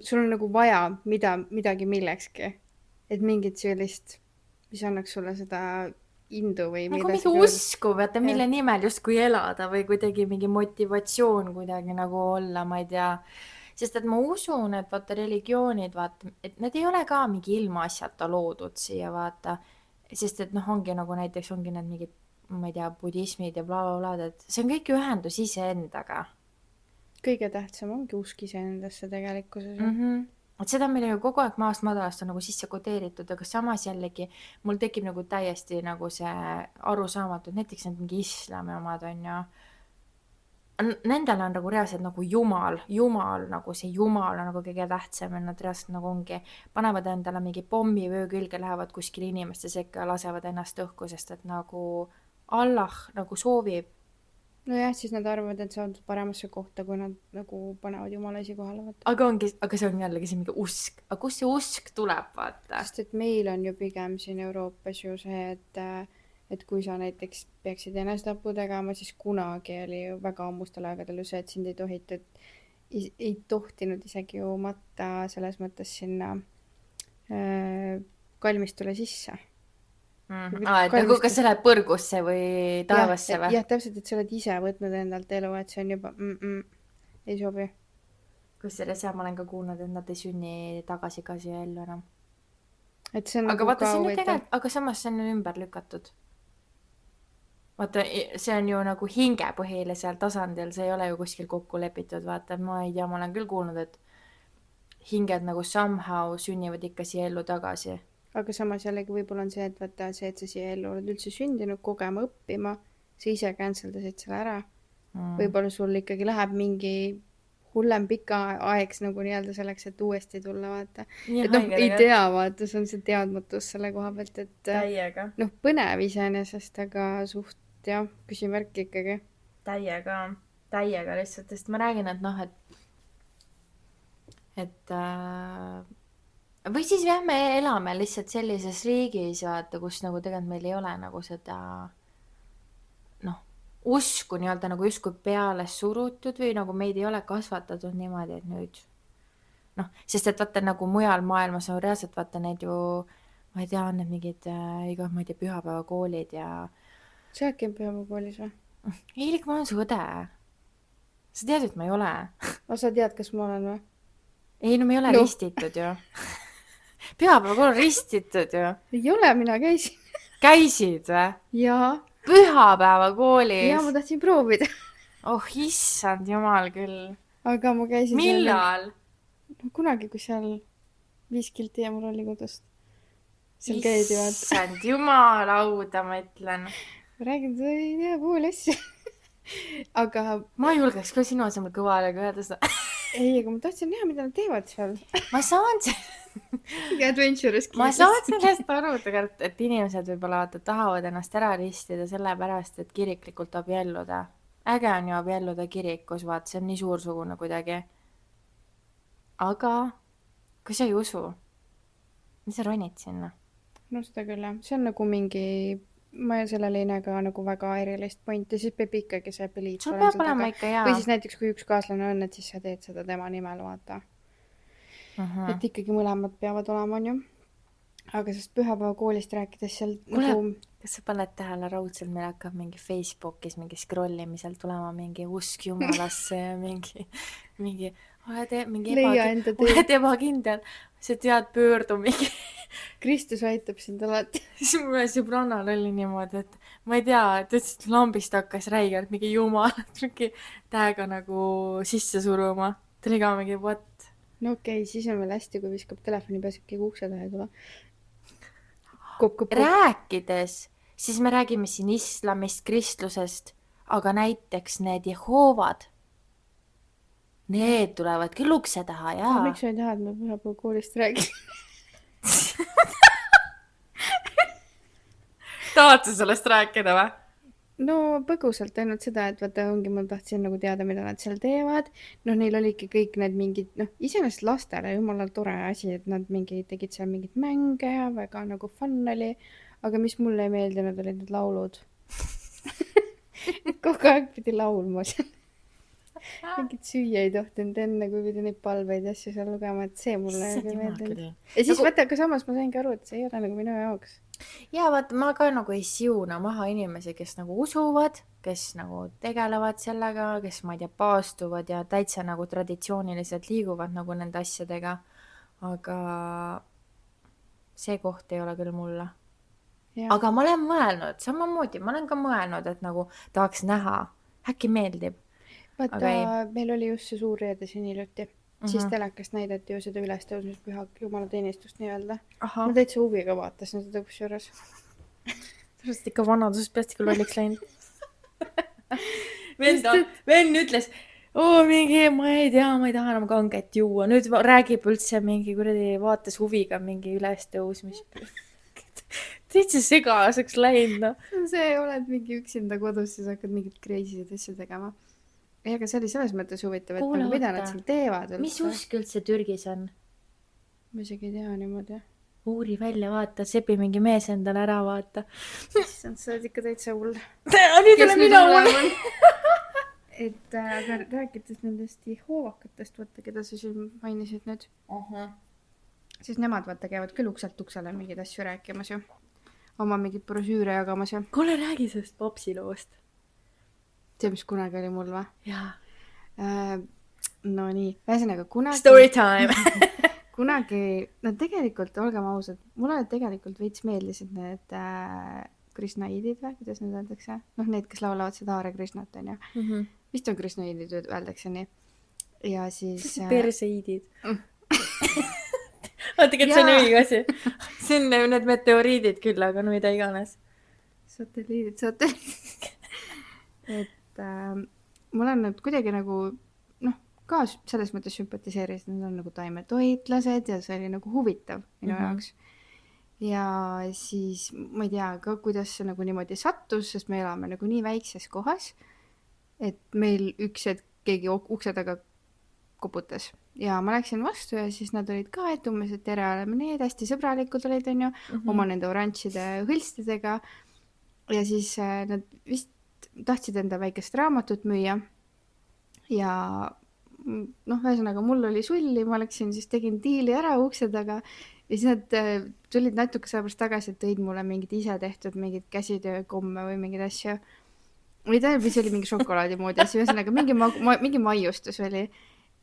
sul on nagu vaja midagi millekski. Et mingit sellist, mis annaks sulle seda indu või
nagu mingi usku, vaata, mille nimel justkui elada või kuidagi mingi motivatsioon kuidagi nagu olla, ma ei tea. Sest et ma usun, et vaata religioonid, vaata, et need ei ole ka mingi ilmaasjata loodud siia, vaata. Sest et noh, ongi nagu näiteks ongi need mingid, ma ei tea, budismid ja blablabla, et see on kõik ühendus iseendaga.
Kõige tähtsam ongi usk iseendasse tegelikkuses.
Et seda meil ju kogu aeg maast madalast on nagu sisse kodeeritud, aga samas jällegi mul tekib nagu täiesti nagu see arusaamatu, et näiteks need mingi islami omad on ju. Nendel on nagu reaalselt nagu jumal, nagu see jumal on nagu kõige tähtsam ja nad reaalselt nagu ongi, panevad endale mingi pommi vöö külge, lähevad kuskil inimeste sekka ja lasevad ennast õhku, sest et nagu Allah nagu soovib.
Nojah, siis nad arvavad, et saavad paremasse kohta, kui nad nagu panevad jumala esikohale.
Aga see on jällegi see mingi usk. Aga kust see usk tuleb, vaata?
Sest et meil on ju pigem siin Euroopas ju see, et kui sa näiteks peaksid ennestapu tegema, siis kunagi oli ju väga ammustel aegadel ju see, et sind ei tohtinud isegi ju matta selles mõttes sinna kalmistule sisse.
Et nagu kas sa lähed põrgusse või taevasse või?
Jah, täpselt, et sa oled ise võtnud endalt elu, et see on juba ei sobi.
Kusjuures ma olen ka kuulnud, et nad ei sünni tagasi ka siia ellu enam.
Et see on
aga
nagu
vaata, aga samas see on ümber lükatud. Vaata, see on ju nagu hingepõhilisel tasandil, see ei ole ju kuskil kokku lepitud, vaata, ma ei tea, ma olen küll kuulnud, et hinged nagu somehow sünnivad ikka siia ellu tagasi.
Aga samas jällegi võib-olla on see, et vaata see, et sa siia ellu oled üldse sündinud, kogema, õppima, sa ise canceldasid selle ära. Võib-olla sul ikkagi läheb mingi hullem pika aeg nagu nii-öelda selleks, et uuesti tulla, vaata. Et noh, ei tea, vaata, see on see teadmatus selle koha pealt, et
täiega.
Noh, põnev iseenesest, aga suht, jah, küsimärk ikkagi.
Täiega lihtsalt, sest ma räägin, et noh, et või siis jah, me elame lihtsalt sellises riigis, vaata, kus nagu tegelikult meil ei ole nagu seda noh, usku nii-öelda nagu justkui peale surutud või nagu meid ei ole kasvatatud niimoodi, et nüüd noh, sest et vaata nagu mujal maailmas on reaalselt vaata need ju, ma ei tea, on need mingid ma ei tea, pühapäevakoolid ja
sa äkki on pühapäevakoolis või?
Eilik, ma olen su õde. Sa tead, et ma ei ole.
Aga sa tead, kas ma olen või?
Ei, no me ei ole ristitud ju. Pühapäevakool on ristitud ju.
Ei ole, mina käisin.
Käisid või?
Jaa.
Pühapäevakoolis?
Jaa, ma tahtsin proovida.
Oh, issand jumal küll.
Aga ma käisin...
Millal?
Kunagi, kui seal 5 kilti ja mul oli kodust. seal käidi vaata .
issand jumalauda, ma ütlen.
räägin, sa ei tea pool asja . aga
ma ei julgeks ka sinu asemel kõvalega öelda seda .
ei, aga ma tahtsin näha, mida nad teevad seal .
ma saan
Adventurous
ma saan sellest aru tegelikult, et inimesed võib-olla vaata tahavad ennast ära ristida sellepärast, et kiriklikult abielluda. äge on ju abielluda kirikus, vaata, see on nii suursugune kuidagi. aga kui sa ei usu, mis sa ronid sinna?
no seda küll jah, see on nagu mingi, ma sellele ei näe ka nagu väga erilist pointi, siis peab ikkagi see peliit
sul peab olema ikka jaa.
või siis näiteks kui üks kaaslane on, et siis sa teed seda tema nimel, vaata . et ikkagi mõlemad peavad olema, on ju . aga sellest pühapäeva koolist rääkides seal
Kuule,
nagu
kas sa paned tähele raudselt, meil hakkab mingi Facebookis mingi scroll'imisel tulema mingi usk jumalasse ja mingi oled ebakindel, sa tead, pöördu mingi .
Kristus aitab sind alati .
siis mu sõbrannal oli niimoodi, et ma ei tea, ta ütles, et lambist hakkas räigelt mingi jumalat mingi tähega nagu sisse suruma. ta oli ka mingi what?
no okei, siis on veel hästi, kui viskab telefoni peas, keegi ukse taha ei tule . Kopp.
rääkides, siis me räägime siin islamist, kristlusest, aga näiteks need Jehoovad, need tulevad küll ukse taha, jaa .
miks sa ei taha, et me pühapäeva koolist räägime ?
tahad sa sellest rääkida või?
no põgusalt ainult seda, et vaata ongi, ma tahtsin nagu teada, mida nad seal teevad. noh, neil olidki kõik need mingid, noh, iseenesest lastele jumala tore asi, et nad mingi tegid seal mingeid mänge ja väga nagu fun oli. aga mis mulle ei meeldinud, olid need laulud . kogu aeg pidi laulma seal . mingit süüa ei tohtinud enne, kui pidi neid palveid ja asju seal lugema, et see mulle ei meeldinud . ja siis vaata, aga samas ma saingi aru, et see ei ole nagu minu jaoks .
jaa, vaata, ma ka nagu ei siuna maha inimesi, kes nagu usuvad, kes nagu tegelevad sellega, kes, ma ei tea, paastuvad ja täitsa nagu traditsiooniliselt liiguvad nagu nende asjadega. aga see koht ei ole küll mulle . aga ma olen mõelnud, samamoodi, ma olen ka mõelnud, et nagu tahaks näha, äkki meeldib.
vaata, meil oli just see suur reede siin hiljuti . siis telekast näidati ju seda ülestõusmispüha jumalateenistust nii-öelda . ma täitsa huviga vaatasin seda kusjuures .
sellest ikka vanadusest peast ikka lolliks läinud . vend ütles, mingi, ma ei tea, ma ei taha enam kanget juua. nüüd räägib üldse mingi kuradi vaates huviga mingi ülestõusmispüha . täitsa segaseks läinud, noh .
see oled mingi üksinda kodus, siis hakkad mingit crazy'd asju tegema . ei, aga see oli selles mõttes huvitav, et nagu, mida nad seal teevad üldse.
mis usk üldse Türgis on?
ma isegi ei tea niimoodi .
uuri välja, vaata, sepi mingi mees endale ära, vaata .
issand, sa oled ikka täitsa hull .
nüüd olen mina hull .
et aga rääkides nendest jehoovakatest, vaata, keda sa siin mainisid nüüd , siis nemad vaata käivad küll ukselt uksele mingeid asju rääkimas ju . oma mingeid brošüüre jagamas ju .
kuule, räägi sellest popsiloost .
see, mis kunagi oli mul või ?
jaa .
no nii , ühesõnaga kunagi .
Story time .
kunagi , no tegelikult olgem ausad , mulle tegelikult veits meeldisid need krishnaidid või kuidas need öeldakse , noh need , kes laulavad seda Hare Krishnat on ju . vist on krishnaidid öeldakse nii . ja siis
perseiidid . vaata , et see on õige asi . see on need meteoriidid küll, aga no mida iganes .
satelliidid . et mul on nad kuidagi nagu noh , ka selles mõttes sümpatiseerisid, nad on nagu taimetoitlased ja see oli nagu huvitav minu jaoks . ja siis ma ei tea ka, kuidas see nagu niimoodi sattus, sest me elame nagu nii väikses kohas, et meil üks hetk keegi ukse taga koputas ja ma läksin vastu ja siis nad olid ka, et umbes, et tere, oleme need, hästi sõbralikud olid, on ju , oma nende oranžide hõlstidega. ja siis nad vist tahtsid enda väikest raamatut müüa ja noh, ühesõnaga mul oli sulli, ma läksin siis tegin diili ära ukse taga ja siis nad tulid natuke sellepärast tagasi, et tõid mulle mingid ise tehtud mingid käsitöökomme või mingeid asju. või tähendab, mis oli mingi šokolaadi moodi asju, ühesõnaga mingi maiustus oli.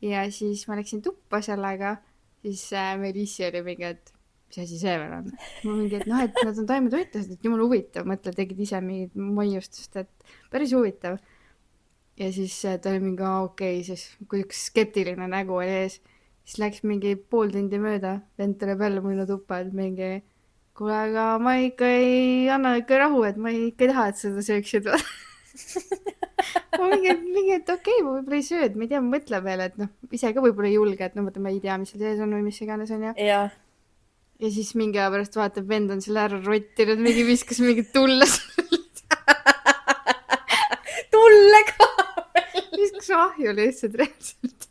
ja siis ma läksin tuppa sellega, siis meil issi oli mingi, et mis asi see veel on. ma mingi, et noh, et nad on taimetoitlased, et jumala huvitav, mõtle, tegid ise mingit maiustust, et päris huvitav. ja siis ta oli mingi, okei, siis kui üks skeptiline nägu oli ees, siis läks mingi pool tundi mööda, vend tuleb jälle mulle tuppa, et mingi, kuule, aga ma ikka ei anna ikka rahu, et ma ikka ei taha, et seda sööksid. ma mingi, et okei, ma võib-olla ei söö, et ma ei tea, ma mõtlen veel, et noh, ise ka võib-olla ei julge, et no ma ei tea, mis seal sees on või mis iganes on ja.
ja
siis mingi aja pärast vaatab, vend on selle ära rottinud, mingi viskas mingit tulle.
tulle ka
viskas ahju lihtsalt reaalselt.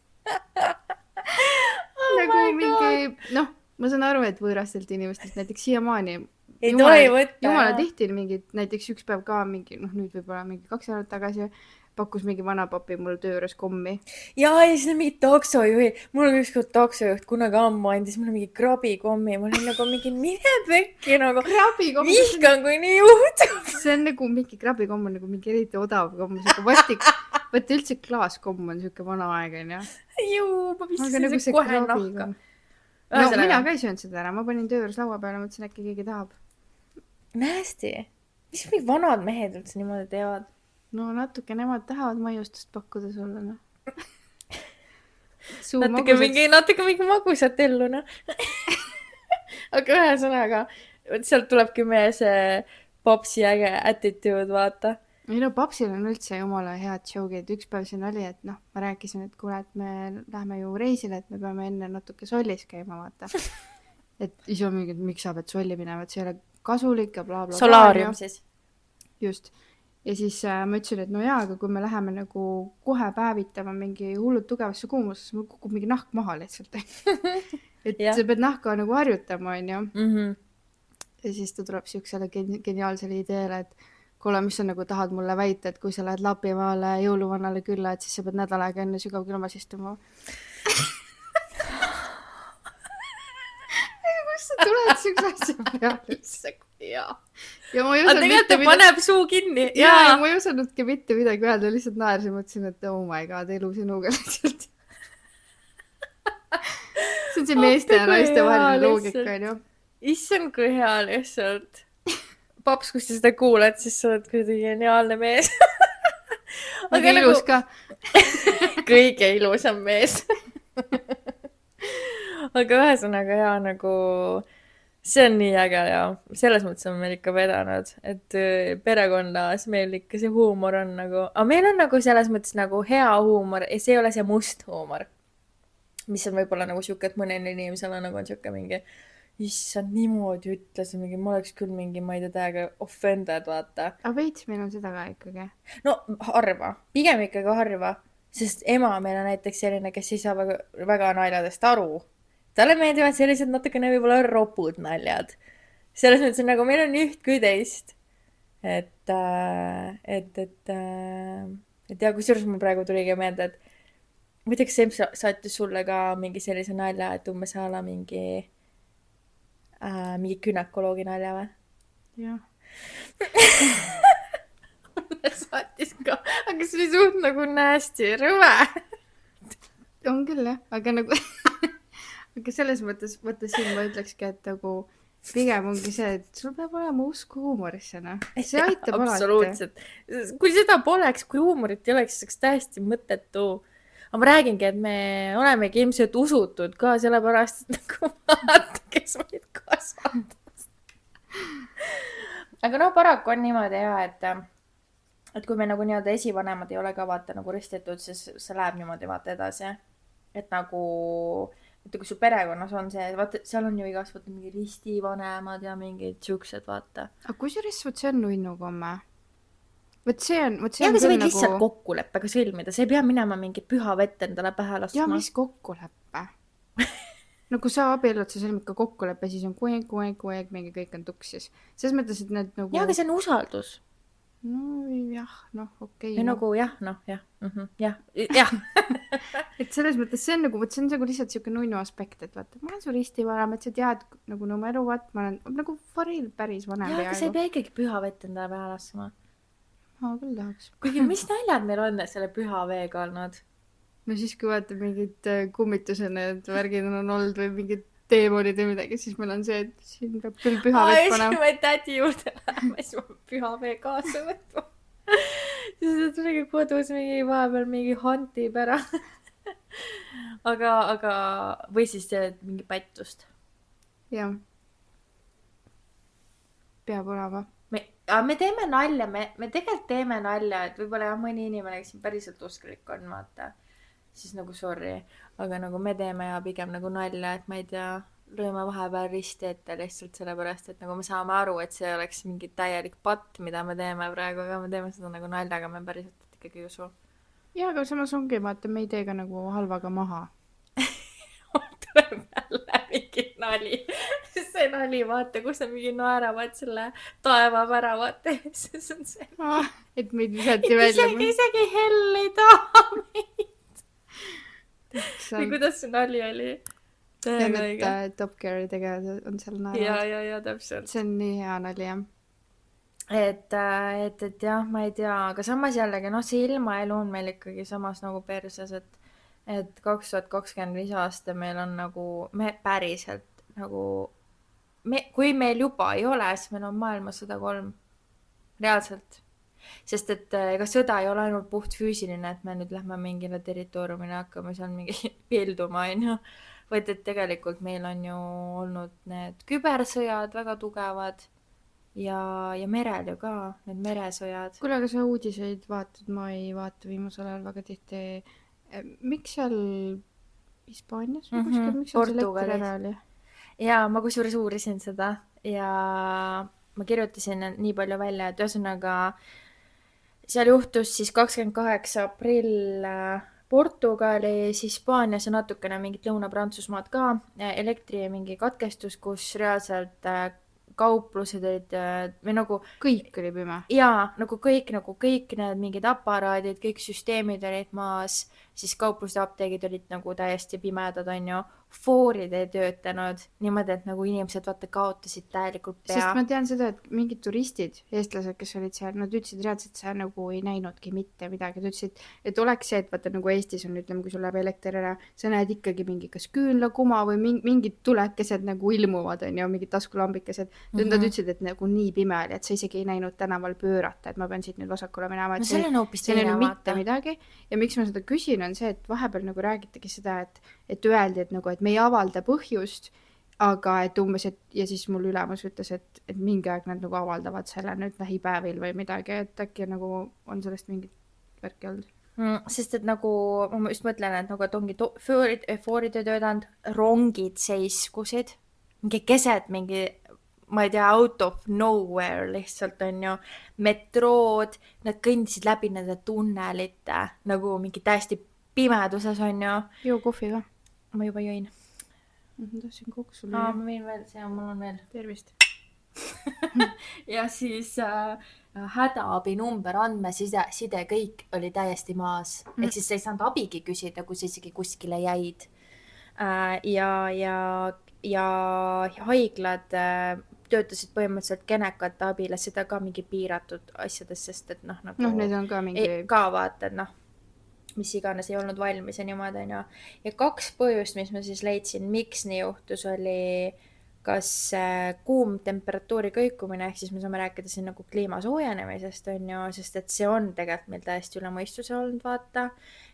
nagu mingi, noh, ma saan aru, et võõrastelt inimestelt näiteks siiamaani
ei tohi võtta.
Jumala tihti mingid, näiteks üks päev ka mingi, noh nüüd võib-olla mingi 2 nädalat tagasi pakkus mingi vanapapi mul töö juures kommi.
ja siis on mingi taksojuht, mul on ükskord taksojuht kunagi ammu andis mulle mingi krabikommi, ma olin nagu mingi mine pekki nagu vihkan, kui nii juhtub.
see on nagu mingi krabikomm on nagu mingi eriti odav komm, siuke vastik, võtta üldse klaaskomm on siuke vana aeg onju.
juu, ma viskasin
nagu
see kohe nahka.
No mina ka ei söönud seda ära, ma panin töö juures laua peale, mõtlesin äkki keegi tahab.
Nasty. Mis mingid vanad mehed üldse niimoodi teevad?
No natuke nemad tahavad maiustust pakkuda sulle, noh.
natuke mingi magusat ellu, noh. aga ühesõnaga, sealt tulebki meie see Popsi äge attitude, vaata.
ei no Popsil on üldse jumala head show'id. Üks päev siin oli, et noh, ma rääkisin, et kuule, et me lähme ju reisile, et me peame enne natuke sollis käima, vaata. et ise on mingi, et miks sa pead solli minema, et see ei ole kasulik ja blablabla.
Solaarium siis.
Just. Ja siis ma ütlesin, et no jaa, aga kui me läheme nagu kohe päevitama mingi hullult tugevasse kuumusesse, mul kukub mingi nahk maha lihtsalt. et sa pead nahka nagu harjutama, on ju. Ja siis ta tuleb siuksele geniaalsele ideele, et kuule, mis sa nagu tahad mulle väita, et kui sa lähed Lapimaale jõuluvannale külla, et siis sa pead nädal aega enne sügavkülmas istuma. Kus sa tuled siukse asja peale?
Jaa.
Ja ma ei
aga tegelikult paneb suu kinni.
Ja ma ei osanudki mitte midagi öelda, lihtsalt naersin, mõtlesin, et oh my god, elu sinuga lihtsalt. see on see meeste ja naiste vaheline loogika, on ju.
Issand, kui hea lihtsalt. Paps, kui sa seda kuulad, siis sa oled kuidagi geniaalne mees.
aga ilus ka.
kõige ilusam mees. aga ühesõnaga jaa, nagu see on nii äge ja selles mõttes on meil ikka vedanud, et perekonnas meil ikka see huumor on nagu, aga meil on nagu selles mõttes nagu hea huumor ja see ei ole see must huumor, mis on võib-olla nagu siuke, et mõnel inimesel nagu on siuke mingi, issand, niimoodi ütles, mingi, ma oleks küll mingi, ma ei tea, täiega offended, vaata.
aga veits meil on seda ka ikkagi.
No harva, pigem ikkagi harva, sest ema meil on näiteks selline, kes ei saa väga naljadest aru. Talle meeldivad sellised natukene võib-olla ropud naljad. Selles mõttes on nagu meil on üht kui teist. Et ja kusjuures mul praegu tuligi meelde, et muideks Semps saatis sulle ka mingi sellise nalja, et umbes ala mingi günekoloogi nalja või?
Jah.
saatis ka, aga see oli suht nagu nasty rõve.
on küll jah, aga nagu aga selles mõttes, võtta siin ma ütlekski, et nagu pigem ongi see, et sul peab olema usk huumorisse, noh. See aitab alati.
Absoluutselt. Kui seda poleks, kui huumorit ei oleks, siis täiesti mõttetu. Aga ma räägingi, et me olemegi ilmselt usutud ka sellepärast, et nagu vaata, kes meid kasvatas. aga no paraku on niimoodi hea, et kui me nagu nii-öelda esivanemad ei ole ka vaata nagu ristitud, siis see läheb niimoodi vaata edasi. Et nagu et kui su perekonnas on see, vaata, seal on ju igas võtta mingi ristivanemad ja mingid siuksed, vaata.
Aga kusjuures võt see on nunnukomme. Võt see on
ja, aga sa võid nagu lihtsalt kokkuleppega sõlmida, sa ei pea minema mingi püha vett endale pähe laskma.
Ja mis kokkuleppe? no kui sa abielud, sa sõlmid ka kokkuleppe, siis on kueg, mingi kõik on tuksis. Selles mõttes, et need nagu...
Ja, aga see on usaldus.
No jah, noh, okei.
Ja nagu jah, noh, jah.
et selles mõttes see on nagu, võt see on nagu lihtsalt siuke nunnu aspekt, et vaata, ma olen su ristivanem, et sa tead nagu numero, vaat, ma olen nagu Faril päris vanem.
Ja, aga sa ei pea ikkagi püha vett endale pähe laskma.
Ma küll tahaks.
Kuigi, mis naljad meil on selle püha veega olnud?
No siis, kui vaata mingid kummituse need värgid on olnud või mingid teemonid või midagi, siis meil on see, et siin peab küll püha vett panema.
Siis me tädi juurde läheme, siis ma püha vee kaasa võtma. siis ta tuligi kodus mingi vahepeal mingi hantib ära. aga või siis mingi pättust.
Jah. peab olema.
me teeme nalja, me tegelikult teeme nalja, et võib-olla jah, mõni inimene, kes siin päriselt usklik on, vaata, siis nagu sorry, aga nagu me teeme ja pigem nagu nalja, et ma ei tea, lööme vahepeal risti ette lihtsalt sellepärast, et nagu me saame aru, et see oleks mingi täielik patt, mida me teeme praegu, aga me teeme seda nagu naljaga, me päriselt ikkagi ei usu.
jaa, aga samas ongi, vaata, me ei tee ka nagu halvaga maha.
tuleb jälle mingi nali. see nali, vaata, kus nad mingi naeravad selle taevavärava ees. see on see.
Et meid visati välja.
isegi hell ei taha meid. või kuidas see nali oli?
ja need Top Gear'i tegelased on seal naeravad.
ja täpselt.
see on nii hea nali, jah.
et jah, ma ei tea, aga samas jällegi, noh, see ilmaelu on meil ikkagi samas nagu perses, et 2025 aasta meil on nagu, me päriselt nagu, kui meil juba ei ole, siis meil on maailmasõda 3. Reaalselt. Sest et ega sõda ei ole ainult puht füüsiline, et me nüüd lähme mingile territooriumile hakkame seal mingi pilduma, onju. Vaid et tegelikult meil on ju olnud need kübersõjad väga tugevad ja merel ju ka, need meresõjad.
Kuule, aga sa uudiseid vaatad, ma ei vaata viimasel ajal väga tihti. Miks seal Hispaanias või kuskil, miks seal see elekter ära oli?
Jaa, ma kusjuures uurisin seda ja ma kirjutasin nii palju välja, et ühesõnaga seal juhtus siis 28. aprill Portugalis, Hispaanias ja natukene mingit Lõuna-Prantsusmaad ka elektri mingi katkestus, kus reaalselt kauplused olid või nagu
kõik oli pime.
Jaa, nagu kõik need mingid aparaadid, kõik süsteemid olid maas, siis kauplused ja apteegid olid nagu täiesti pimedad, on ju. Foorid ei töötanud niimoodi, et nagu inimesed vaata kaotasid täielikult pea.
Sest ma tean seda, et mingid turistid, eestlased, kes olid seal, nad ütlesid reaalselt, sa nagu ei näinudki mitte midagi. Nad ütlesid, et oleks see, et vaata nagu Eestis on, ütleme, kui sul läheb elekter ära, sa näed ikkagi mingi kas küünlakuma või mingid tulekesed nagu ilmuvad, on ju, mingid taskulambikesed. Nad ütlesid, et nagu nii pime oli, et sa isegi ei näinud tänaval pöörata, et ma pean siit nüüd vasakule minema.
No see on hoopis teine,
mitte midagi. Ja miks ma seda küsin, on see, et vahepeal nagu räägitagi seda, et öeldi, et nagu, et me ei avalda põhjust, aga et umbes, ja siis mul ülemus ütles, et mingi aeg nad nagu avaldavad selle nüüd lähipäevil või midagi, et äkki nagu on sellest mingit värki olnud.
Sest et nagu, ma just mõtlen, et nagu, et ongi foorid ei töötanud, rongid seiskusid, mingi keset, mingi, ma ei tea, out of nowhere lihtsalt on ju, metrood, nad kõndisid läbi nende tunnelite, nagu mingi täiesti pimeduses on ju.
Joo kohvi ka?
Ma juba jõin.
Tahtsin koksu
lüüa. Ma võin veel, see on, mul on veel.
Tervist.
ja siis hädaabi number, andmeside, kõik oli täiesti maas. Ehk siis sa ei saanud abigi küsida, kui sa isegi kuskile jäid. Ja haiglad töötasid põhimõtteliselt kenekate abile, seda ka mingi piiratud asjades, sest et nagu
need on ka mingi...
Ka vaata, et mis iganes ei olnud valmis ja niimoodi, on ju. Ja 2 põhjust, mis ma siis leidsin, miks nii juhtus, oli kas kuum temperatuuri kõikumine, ehk siis me saame rääkida siin nagu kliima soojenemisest, on ju, sest et see on tegelikult meil täiesti üle mõistuse olnud, vaata,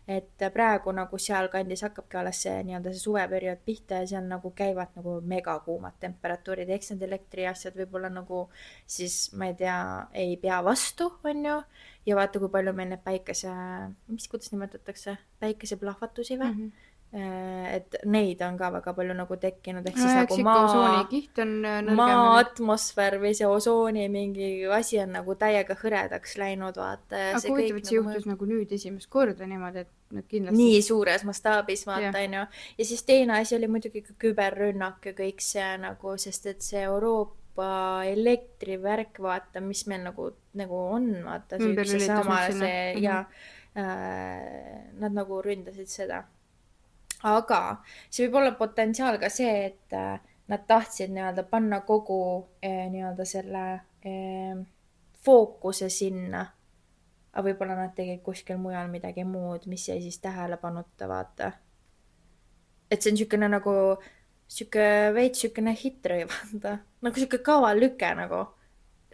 et praegu nagu sealkandis hakkabki alles see nii-öelda see suveperiood pihta ja seal nagu käivad nagu megakuumad temperatuurid, eks need elektriasjad võib-olla nagu siis, ma ei tea, ei pea vastu, on ju, ja vaata, kui palju meil need kuidas nimetatakse, päikeseplahvatusi või? Et neid on ka väga palju nagu tekkinud, ehk siis nagu maa atmosfäär või see osooni mingi asi on nagu täiega hõredaks läinud, vaata.
Aga huvitav, et see juhtus nagu nüüd esimest korda niimoodi, et nad kindlasti...
Nii suures mastaabis, vaata, on ju. Ja siis teine asi oli muidugi ka küberrünnak ja kõik see nagu, sest et see Euroopa elektrivärk, vaata, mis meil nagu on, vaata, ja nad nagu ründasid seda. Aga see võib olla potentsiaal ka see, et nad tahtsid nii-öelda panna kogu nii-öelda selle fookuse sinna. Aga võib-olla nad tegid kuskil mujal midagi muud, mis jäi siis tähelepanuta, vaata. Et see on niisugune nagu, veits niisugune hitrõi, vaata. Nagu niisugune kavalüke nagu.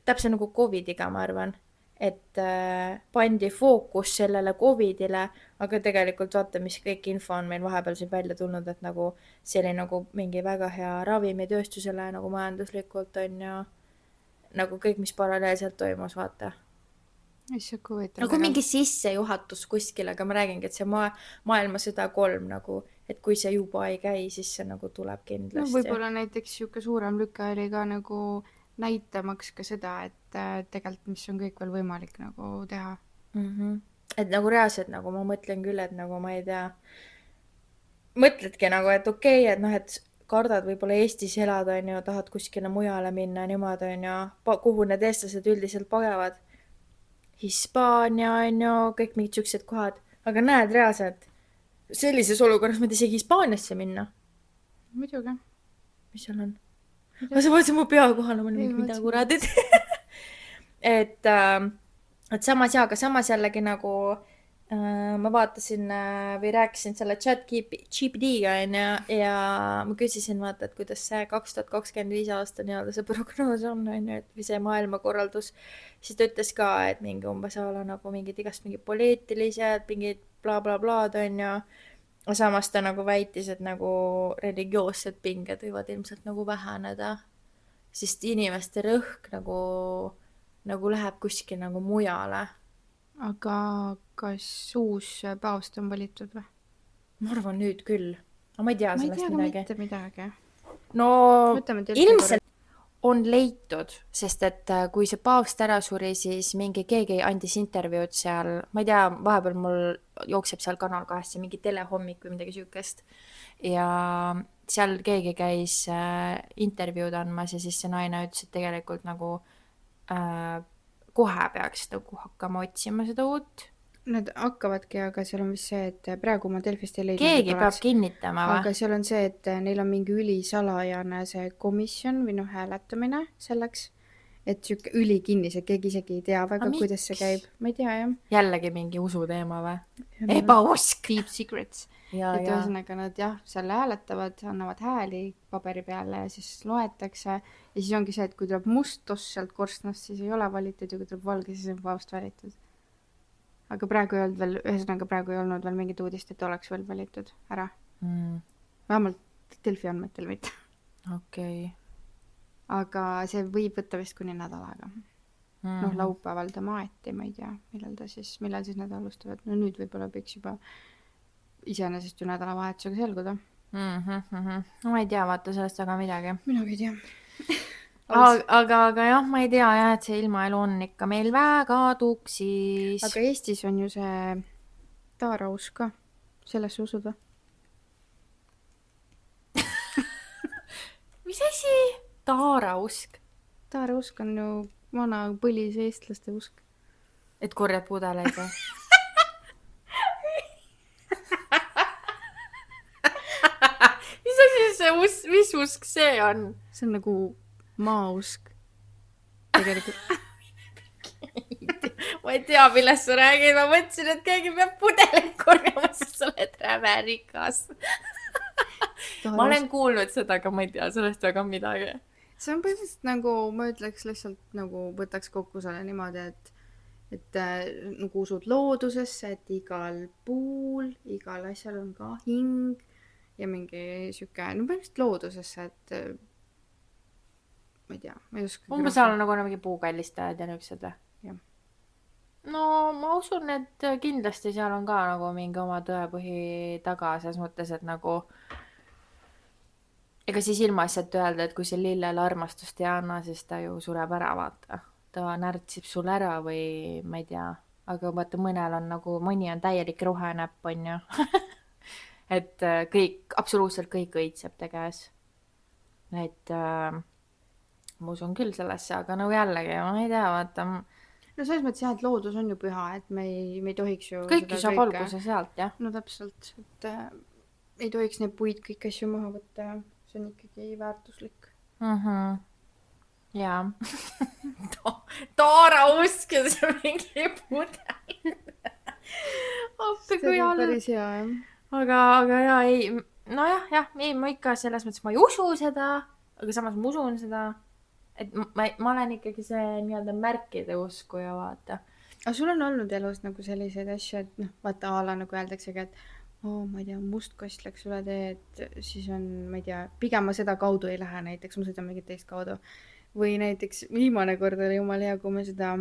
Täpselt nagu COVIDiga, ma arvan. Et pandi fookus sellele COVIDile, aga tegelikult vaata, mis kõik info on meil vahepeal siin välja tulnud, et nagu see oli nagu mingi väga hea ravimitööstusele nagu majanduslikult on ju, nagu kõik, mis paralleelselt toimus, vaata.
issand, kui huvitav.
nagu mingi sissejuhatus kuskil, aga ma räägingi, et see maailmasõda 3 nagu, et kui see juba ei käi, siis see nagu tuleb kindlasti.
No võib-olla näiteks siuke suurem lüke oli ka nagu näitamaks ka seda, et tegelikult mis on kõik veel võimalik nagu teha.
Et nagu reaalselt nagu ma mõtlen küll, et nagu ma ei tea, mõtledki nagu, et okei, et noh, et kardad võib-olla Eestis elada, on ju, tahad kuskile mujale minna niimoodi, on ju, kuhu need eestlased üldiselt pagevad. Hispaania, on ju, kõik mingid siuksed kohad, aga näed reaalselt, sellises olukorras ma ei tea isegi Hispaaniasse minna.
Muidugi.
Mis seal on? Aga sa vaatasid mu pea kohal, ma olin mida kuradid. et samas aga samas jällegi nagu ma vaatasin või rääkisin selle ChatGPT-ga ja ma küsisin vaata, et kuidas see 2025 aasta nii-öelda see prognoos on, et või see maailmakorraldus, siis ta ütles ka, et mingi umbes ala nagu mingid igast mingid poliitilised, mingid blablablaad on ju, samas ta nagu väitis, et nagu religioossed pinged võivad ilmselt nagu väheneda, sest inimeste rõhk nagu läheb kuskil nagu mujale.
Aga kas uus paavst on valitud või?
Ma arvan nüüd küll. Aga ma ei tea sellest midagi.
Ma ei tea mitte midagi.
No ilmselt on leitud, sest et kui see paavst ära suri, siis keegi andis intervjuud seal, ma ei tea, vahepeal mul jookseb seal Kanal 2 mingi telehommik või midagi sükest. Ja seal keegi käis intervjuud andmas ja siis see naine ütles, et tegelikult nagu kohe peaks nagu hakkama otsima seda uut.
Nad hakkavadki, aga seal on vist see, et praegu ma Delfist ei leidnud.
Keegi peab kinnitama või?
Aga seal on see, et neil on mingi ülisalajane see komisjon või hääletamine selleks, et siuke ülikinnis, et keegi isegi ei tea väga, kuidas see käib. Ma ei tea, jah.
Jällegi mingi usu teema või? Ebausk!
Deep secrets. Et ühesõnaga nad seal hääletavad, annavad hääli paberi peale ja siis loetakse. Ja siis ongi see, et kui tuleb must toss sealt korstnast, siis ei ole valitud ja kui tuleb valge, siis on paavst valitud. Aga praegu ei olnud veel mingit uudist, et oleks veel valitud ära. Vähemalt Delfi andmetel mitte.
Okei.
Aga see võib võtta vist kuni nädalaga. Laupäeval ta maeti, ma ei tea, millal siis nad alustavad. No nüüd võib-olla võiks juba iseenesest ju nädalavahetusega selguda.
Ma ei tea, vaata sellest väga midagi.
Minagi ei tea.
Aga jah, ma ei tea jah, et see ilmaelu on ikka meil väga tuksis.
Aga Eestis on ju see taarausk ka. Sellesse usud või?
Mis asi? Taarausk?
Taarausk on ju vana põlis eestlaste usk.
Et korjad pudeleid või? Mis asi see usk, mis usk see on?
See on nagu maausk. Tegelikult.
Ma ei tea, millest sa räägid. Ma mõtlesin, et keegi peab pudeleid korjama, sest sa oled räverikas. Ma olen kuulnud seda, aga ma ei tea sellest väga midagi.
See on põhimõtteliselt nagu, ma ütleks lihtsalt nagu võtaks kokku selle niimoodi, et nagu usud loodusesse, et igal puul, igal asjal on ka hing ja mingi siuke, no põhimõtteliselt loodusesse, et ma ei tea, ma ei oska.
Umbes seal on nagu mingi puukallistajad ja niisugused või?
Jah.
No ma usun, et kindlasti seal on ka nagu mingi oma tõepõhi taga, selles mõttes, et nagu ega siis ilmaasjalt öelda, et kui see lillele armastust ei anna, siis ta ju sureb ära, vaata. Ta närtsib sul ära või ma ei tea, aga vaata mõnel on nagu, mõni on täielik rohenäpp, on ju. Et kõik, absoluutselt kõik õitseb ta käes. Et ma usun küll sellesse, aga no jällegi, ma ei tea, vaata.
No selles mõttes jah, et loodus on ju püha, et me ei tohiks ju
kõiki saab alguse sealt, jah.
No täpselt, et ei tohiks neid puid kõik asju maha võtta ja see on ikkagi väärtuslik.
Jaa. Taarausk ja see mingi pudel. Appi kui all.
Päris hea, jah.
Aga jaa, ei, nojah, ei, ma ikka selles mõttes, ma ei usu seda, aga samas ma usun seda, et ma olen ikkagi see nii-öelda märkide uskuja, vaata.
Aga sul on olnud elus nagu selliseid asju, et vaata ala nagu öeldaksegi, et ma ei tea, must kost läks üle tee, et siis on, ma ei tea, pigem ma seda kaudu ei lähe näiteks, ma sõidan mingit teist kaudu. või näiteks viimane kord oli jumala hea, kui me seda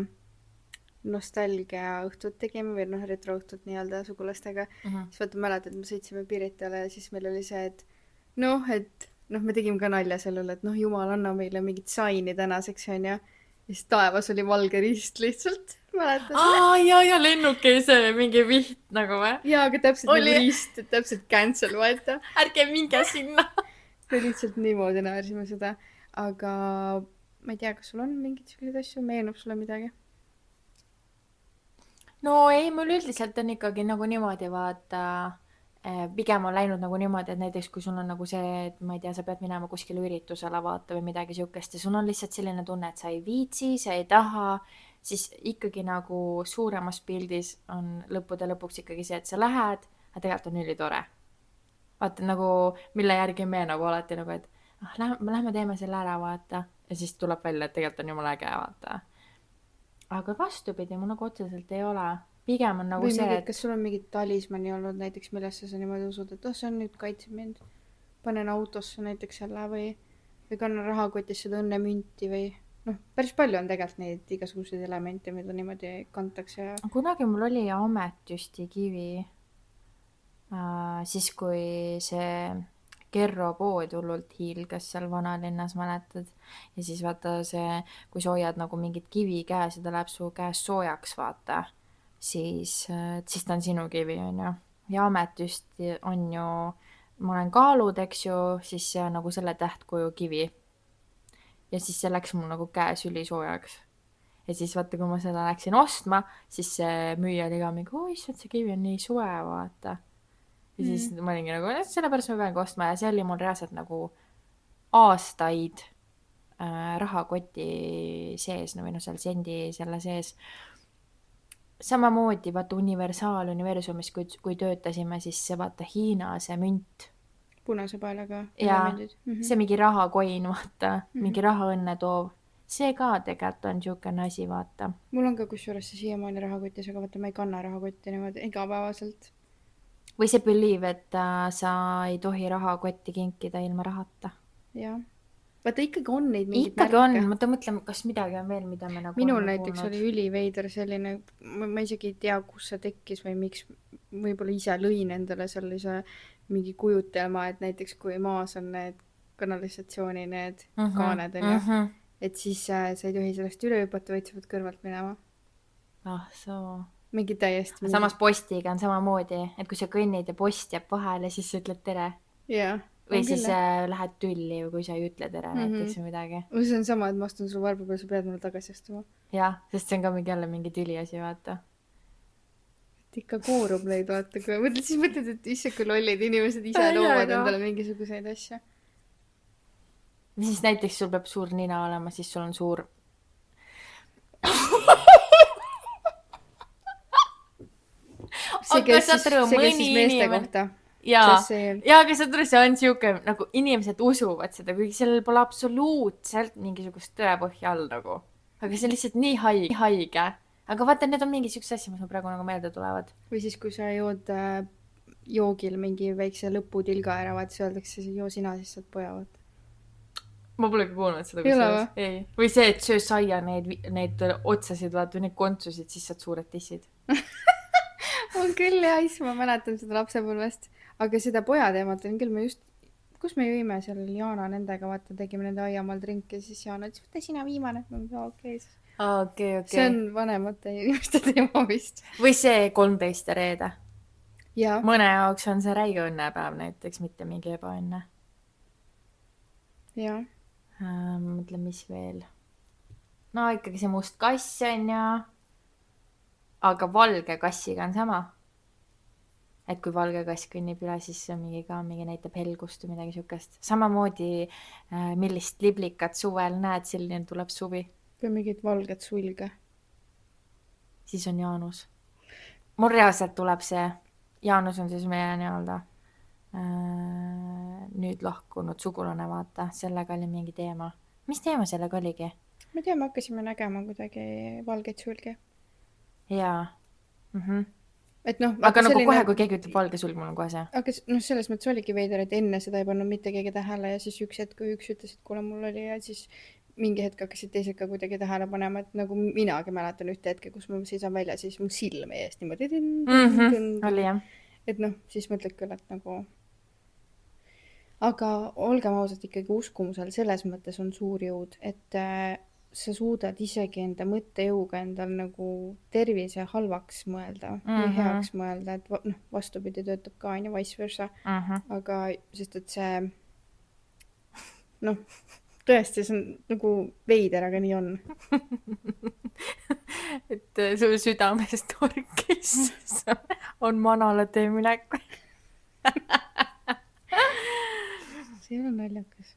nostalgia õhtut tegime või noh, retroõhtut nii-öelda sugulastega. Siis vaata, mäletad, me sõitsime Piritale ja siis meil oli see, et me tegime ka nalja sellele, et noh, jumal, anna meile mingit saini tänaseks, on ju. Ja siis taevas oli valge rist lihtsalt, mäletad?
ja lennuki see mingi viht nagu või?
Jaa, aga täpselt oli... nagu rist, et täpselt cancel, vaata.
Ärge minge sinna.
Me lihtsalt niimoodi naersime seda. Aga ma ei tea, kas sul on mingid sellised asju, meenub sulle midagi?
No ei, mul üldiselt on ikkagi nagu niimoodi, vaata, pigem on läinud nagu niimoodi, et näiteks kui sul on nagu see, et ma ei tea, sa pead minema kuskile üritusele vaata või midagi siukest ja sul on lihtsalt selline tunne, et sa ei viitsi, sa ei taha, siis ikkagi nagu suuremas pildis on lõppude lõpuks ikkagi see, et sa lähed, aga tegelikult on ülitore. Vaata nagu, mille järgi me nagu alati nagu, et lähme teeme selle ära, vaata. Ja siis tuleb välja, et tegelikult on jumala äge, vaata. Aga vastupidi, mul nagu otseselt ei ole. Pigem on nagu
või
see,
et... Kas sul on mingid talismani olnud näiteks, millesse sa niimoodi usud, et see on nüüd kaitseb mind? Panen autosse näiteks selle või kannan rahakotis seda õnnemünti või... Noh, päris palju on tegelikult neid igasuguseid elemente, mida niimoodi kantakse. Ja...
Kunagi mul oli ametüsti kivi. Siis kui see Kerro pood hullult hiilgas seal vanalinnas, mäletad. Ja siis vaata see, kui sa hoiad nagu mingit kivi käes ja ta läheb su käes soojaks, vaata. Siis ta on sinu kivi, on ju. Ja ametüsti on ju, ma olen kaalud, eks ju, siis see on nagu selle tähtkuju kivi. Ja siis see läks mul nagu käes ülisoojaks. Ja siis vaata, kui ma seda läksin ostma, siis see müüja oli ka mingi, issand, see kivi on nii soe, vaata. Ja siis ma olingi nagu, sellepärast ma peangi ostma ja see oli mul reaalselt nagu aastaid rahakoti sees, või no seal sendi selle sees. Samamoodi vaata universumis, kui töötasime, siis see vaata Hiina see münt.
Punase paelaga.
Ja see mingi rahakoin, vaata, mingi rahaõnne toov. See ka tegelikult on siukene asi, vaata.
Mul on ka kusjuures see siiamaani rahakotis, aga vaata, ma ei kanna rahakotti niimoodi igapäevaselt.
Või see believe, et sa ei tohi rahakotti kinkida ilma rahata.
Jah. Vaata, ikkagi on neid mingid
ikkagi märke. On, ma mõtlen, kas midagi on veel, mida me nagu...
Minul näiteks oli üliveider selline, ma isegi ei tea, kus see tekkis või miks, võib-olla ise lõin endale sellise mingi kujutelma, et näiteks kui maas on need kanalisatsiooni need kaaned, on ju, et siis sa ei tohi sellest üle hüpata, vaid sa pead kõrvalt minema.
Soo.
Mingi täiesti...
Samas postiga on samamoodi, et kui sa kõnnid ja post jääb vahele, siis sa ütled tere.
Jaa.
Või siis lähed tülli või kui sa ei ütle tere näiteks või midagi.
Või see on sama, et ma astun su varba peal, sa pead mulle tagasi astuma.
Jah, sest see on ka jälle mingi tüli asi, vaata.
Et ikka koorub neid, vaata. Siis mõtled, et isse kui lollid inimesed ise loovad endale mingisuguseid asja.
Siis näiteks sul peab suur nina olema, siis sul on suur...
See käis siis meeste kohta.
Jaa, aga sa tuled, see on siuke, nagu inimesed usuvad seda, kuigi sellel pole absoluutselt mingisugust tõepõhja all nagu. Aga see on lihtsalt nii haige. Aga vaata, need on mingisugused asja, mis ma praegu nagu meelde tulevad.
Või siis, kui sa jood joogil mingi väikse lõputilga ära, vaat see öeldakse, joo sina siis saad poja, vaat.
Ma polegi kuulnud seda, ei. Või see, et söö saia neid otsasid, vaata, neid kontsusid, siis saad suured tissid.
On küll ja ma mäletan seda lapsepõlvest. Aga seda poja teemat on küll, me just, kus me jõime seal Jaana nendega, vaata, tegime nende aiamaal drinke, siis Jaana ütles, võta sina viimane. Okay. See on vanemate inimeste teema vist.
Või see 13 reede.
Ja.
Mõne jaoks on see räige õnnepäev näiteks, mitte mingi ebaõnne.
Jah.
Mõtle, mis veel. No ikkagi see must kass on ja... Aga valge kassiga on sama. Et kui valge kass kõnnib üle, siis mingi näitab helgust või midagi siukest. Samamoodi, millist liblikat suvel näed, selline tuleb suvi.
Või mingid valged sulge.
Siis on Jaanus. Mul reaalselt tuleb see. Jaanus on siis meie nii-öelda nüüd lahkunud sugulane, vaata. Sellega oli mingi teema. Mis teema sellega oligi?
Ma ei tea, me hakkasime nägema kuidagi valgeid sulge.
Jaa.
Et noh,
aga nagu selline... kohe, kui keegi ütleb valge sulg, mul on kohe see.
Aga noh, selles mõttes oligi veider, et enne seda ei pannud mitte keegi tähele ja siis üks hetk, kui üks ütles, et kuule, mul oli ja siis mingi hetk hakkasid teised ka kuidagi tähele panema, et nagu minagi mäletan ühte hetke, kus ma seisan välja, siis mu silm eest niimoodi
oli jah.
et noh, siis mõtled küll, et nagu aga olgem ausalt, ikkagi uskumusel selles mõttes on suur jõud, et sa suudad isegi enda mõttejõuga endal nagu tervise halvaks mõelda ja heaks mõelda, et noh, vastupidi töötab ka, on ju, vice versa. Aga sest, et see noh, tõesti, see on nagu veider, aga nii on.
et su südames torkis on manalate minek.
See ei ole naljakas.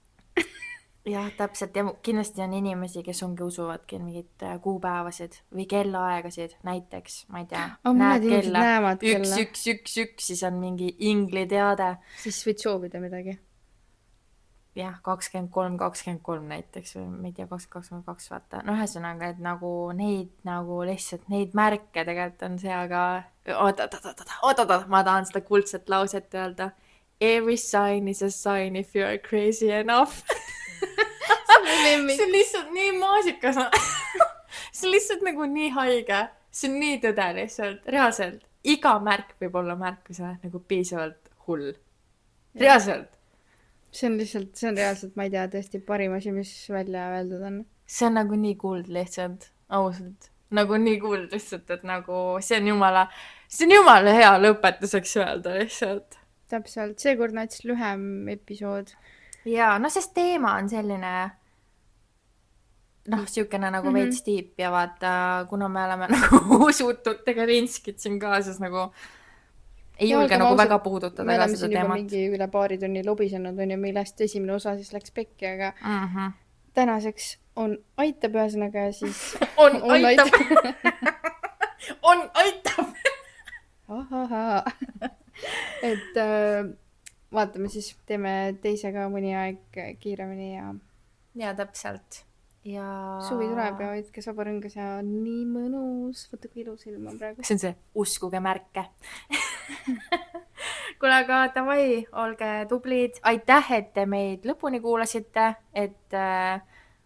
Jah, täpselt. Ja kindlasti on inimesi, kes ongi usuvadki mingid kuupäevasid või kellaaegasid. Näiteks, ma ei tea, näed kella 1, siis on mingi ingli teade.
Siis võid soovida midagi.
Jah, 23 näiteks või ma ei tea, 22 vaata. No ühesõnaga, et nagu neid nagu lihtsalt neid märke tegelikult on see, aga oota, ma tahan seda kuldset lauset öelda. Every sign is a sign if you are crazy enough. See on lihtsalt nii maasikas. See on lihtsalt nagu nii haige. See on nii tõde lihtsalt. Reaalselt. Iga märk võib olla märk, kui sa oled nagu piisavalt hull. Reaalselt.
See on reaalselt, ma ei tea, tõesti parim asi, mis välja öeldud on.
See on nagu nii kuld lihtsalt. Ausalt. Nagu nii kuld lihtsalt, et nagu see on jumala hea lõpetuseks öelda lihtsalt.
Täpselt. Seekord näiteks lühem episood.
Jaa, no sest teema on selline siukene nagu veits tiip ja vaata, kuna me oleme nagu usutud Tegelinskit siin kaasas nagu ei julge nagu väga puudutada ka seda teemat. Me oleme siin juba mingi üle paari tunni lobisenud on ja meil hästi esimene osa siis läks pekki, aga tänaseks on aitab ühesõnaga ja siis on aitab.
Ahahaa. Et vaatame siis, teeme teisega mõni aeg kiiremini ja...
Ja täpselt. Ja...
Suvi tuleb ja hoidke sabarõngas ja nii mõnus. Vaata kui ilus ilm on praegu.
See on see uskuge märke. Kuule, aga davai, olge tublid. Aitäh, et te meid lõpuni kuulasite, et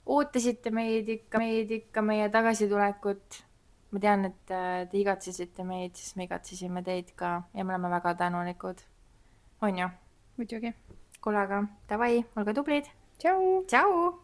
ootasite meid ikka meie tagasitulekut. Ma tean, et te igatsesite meid, siis me igatsesime teid ka ja me oleme väga tänulikud. On ju?
Muidugi.
Kuule, aga davai, olge tublid.
Tšau!
Tšau!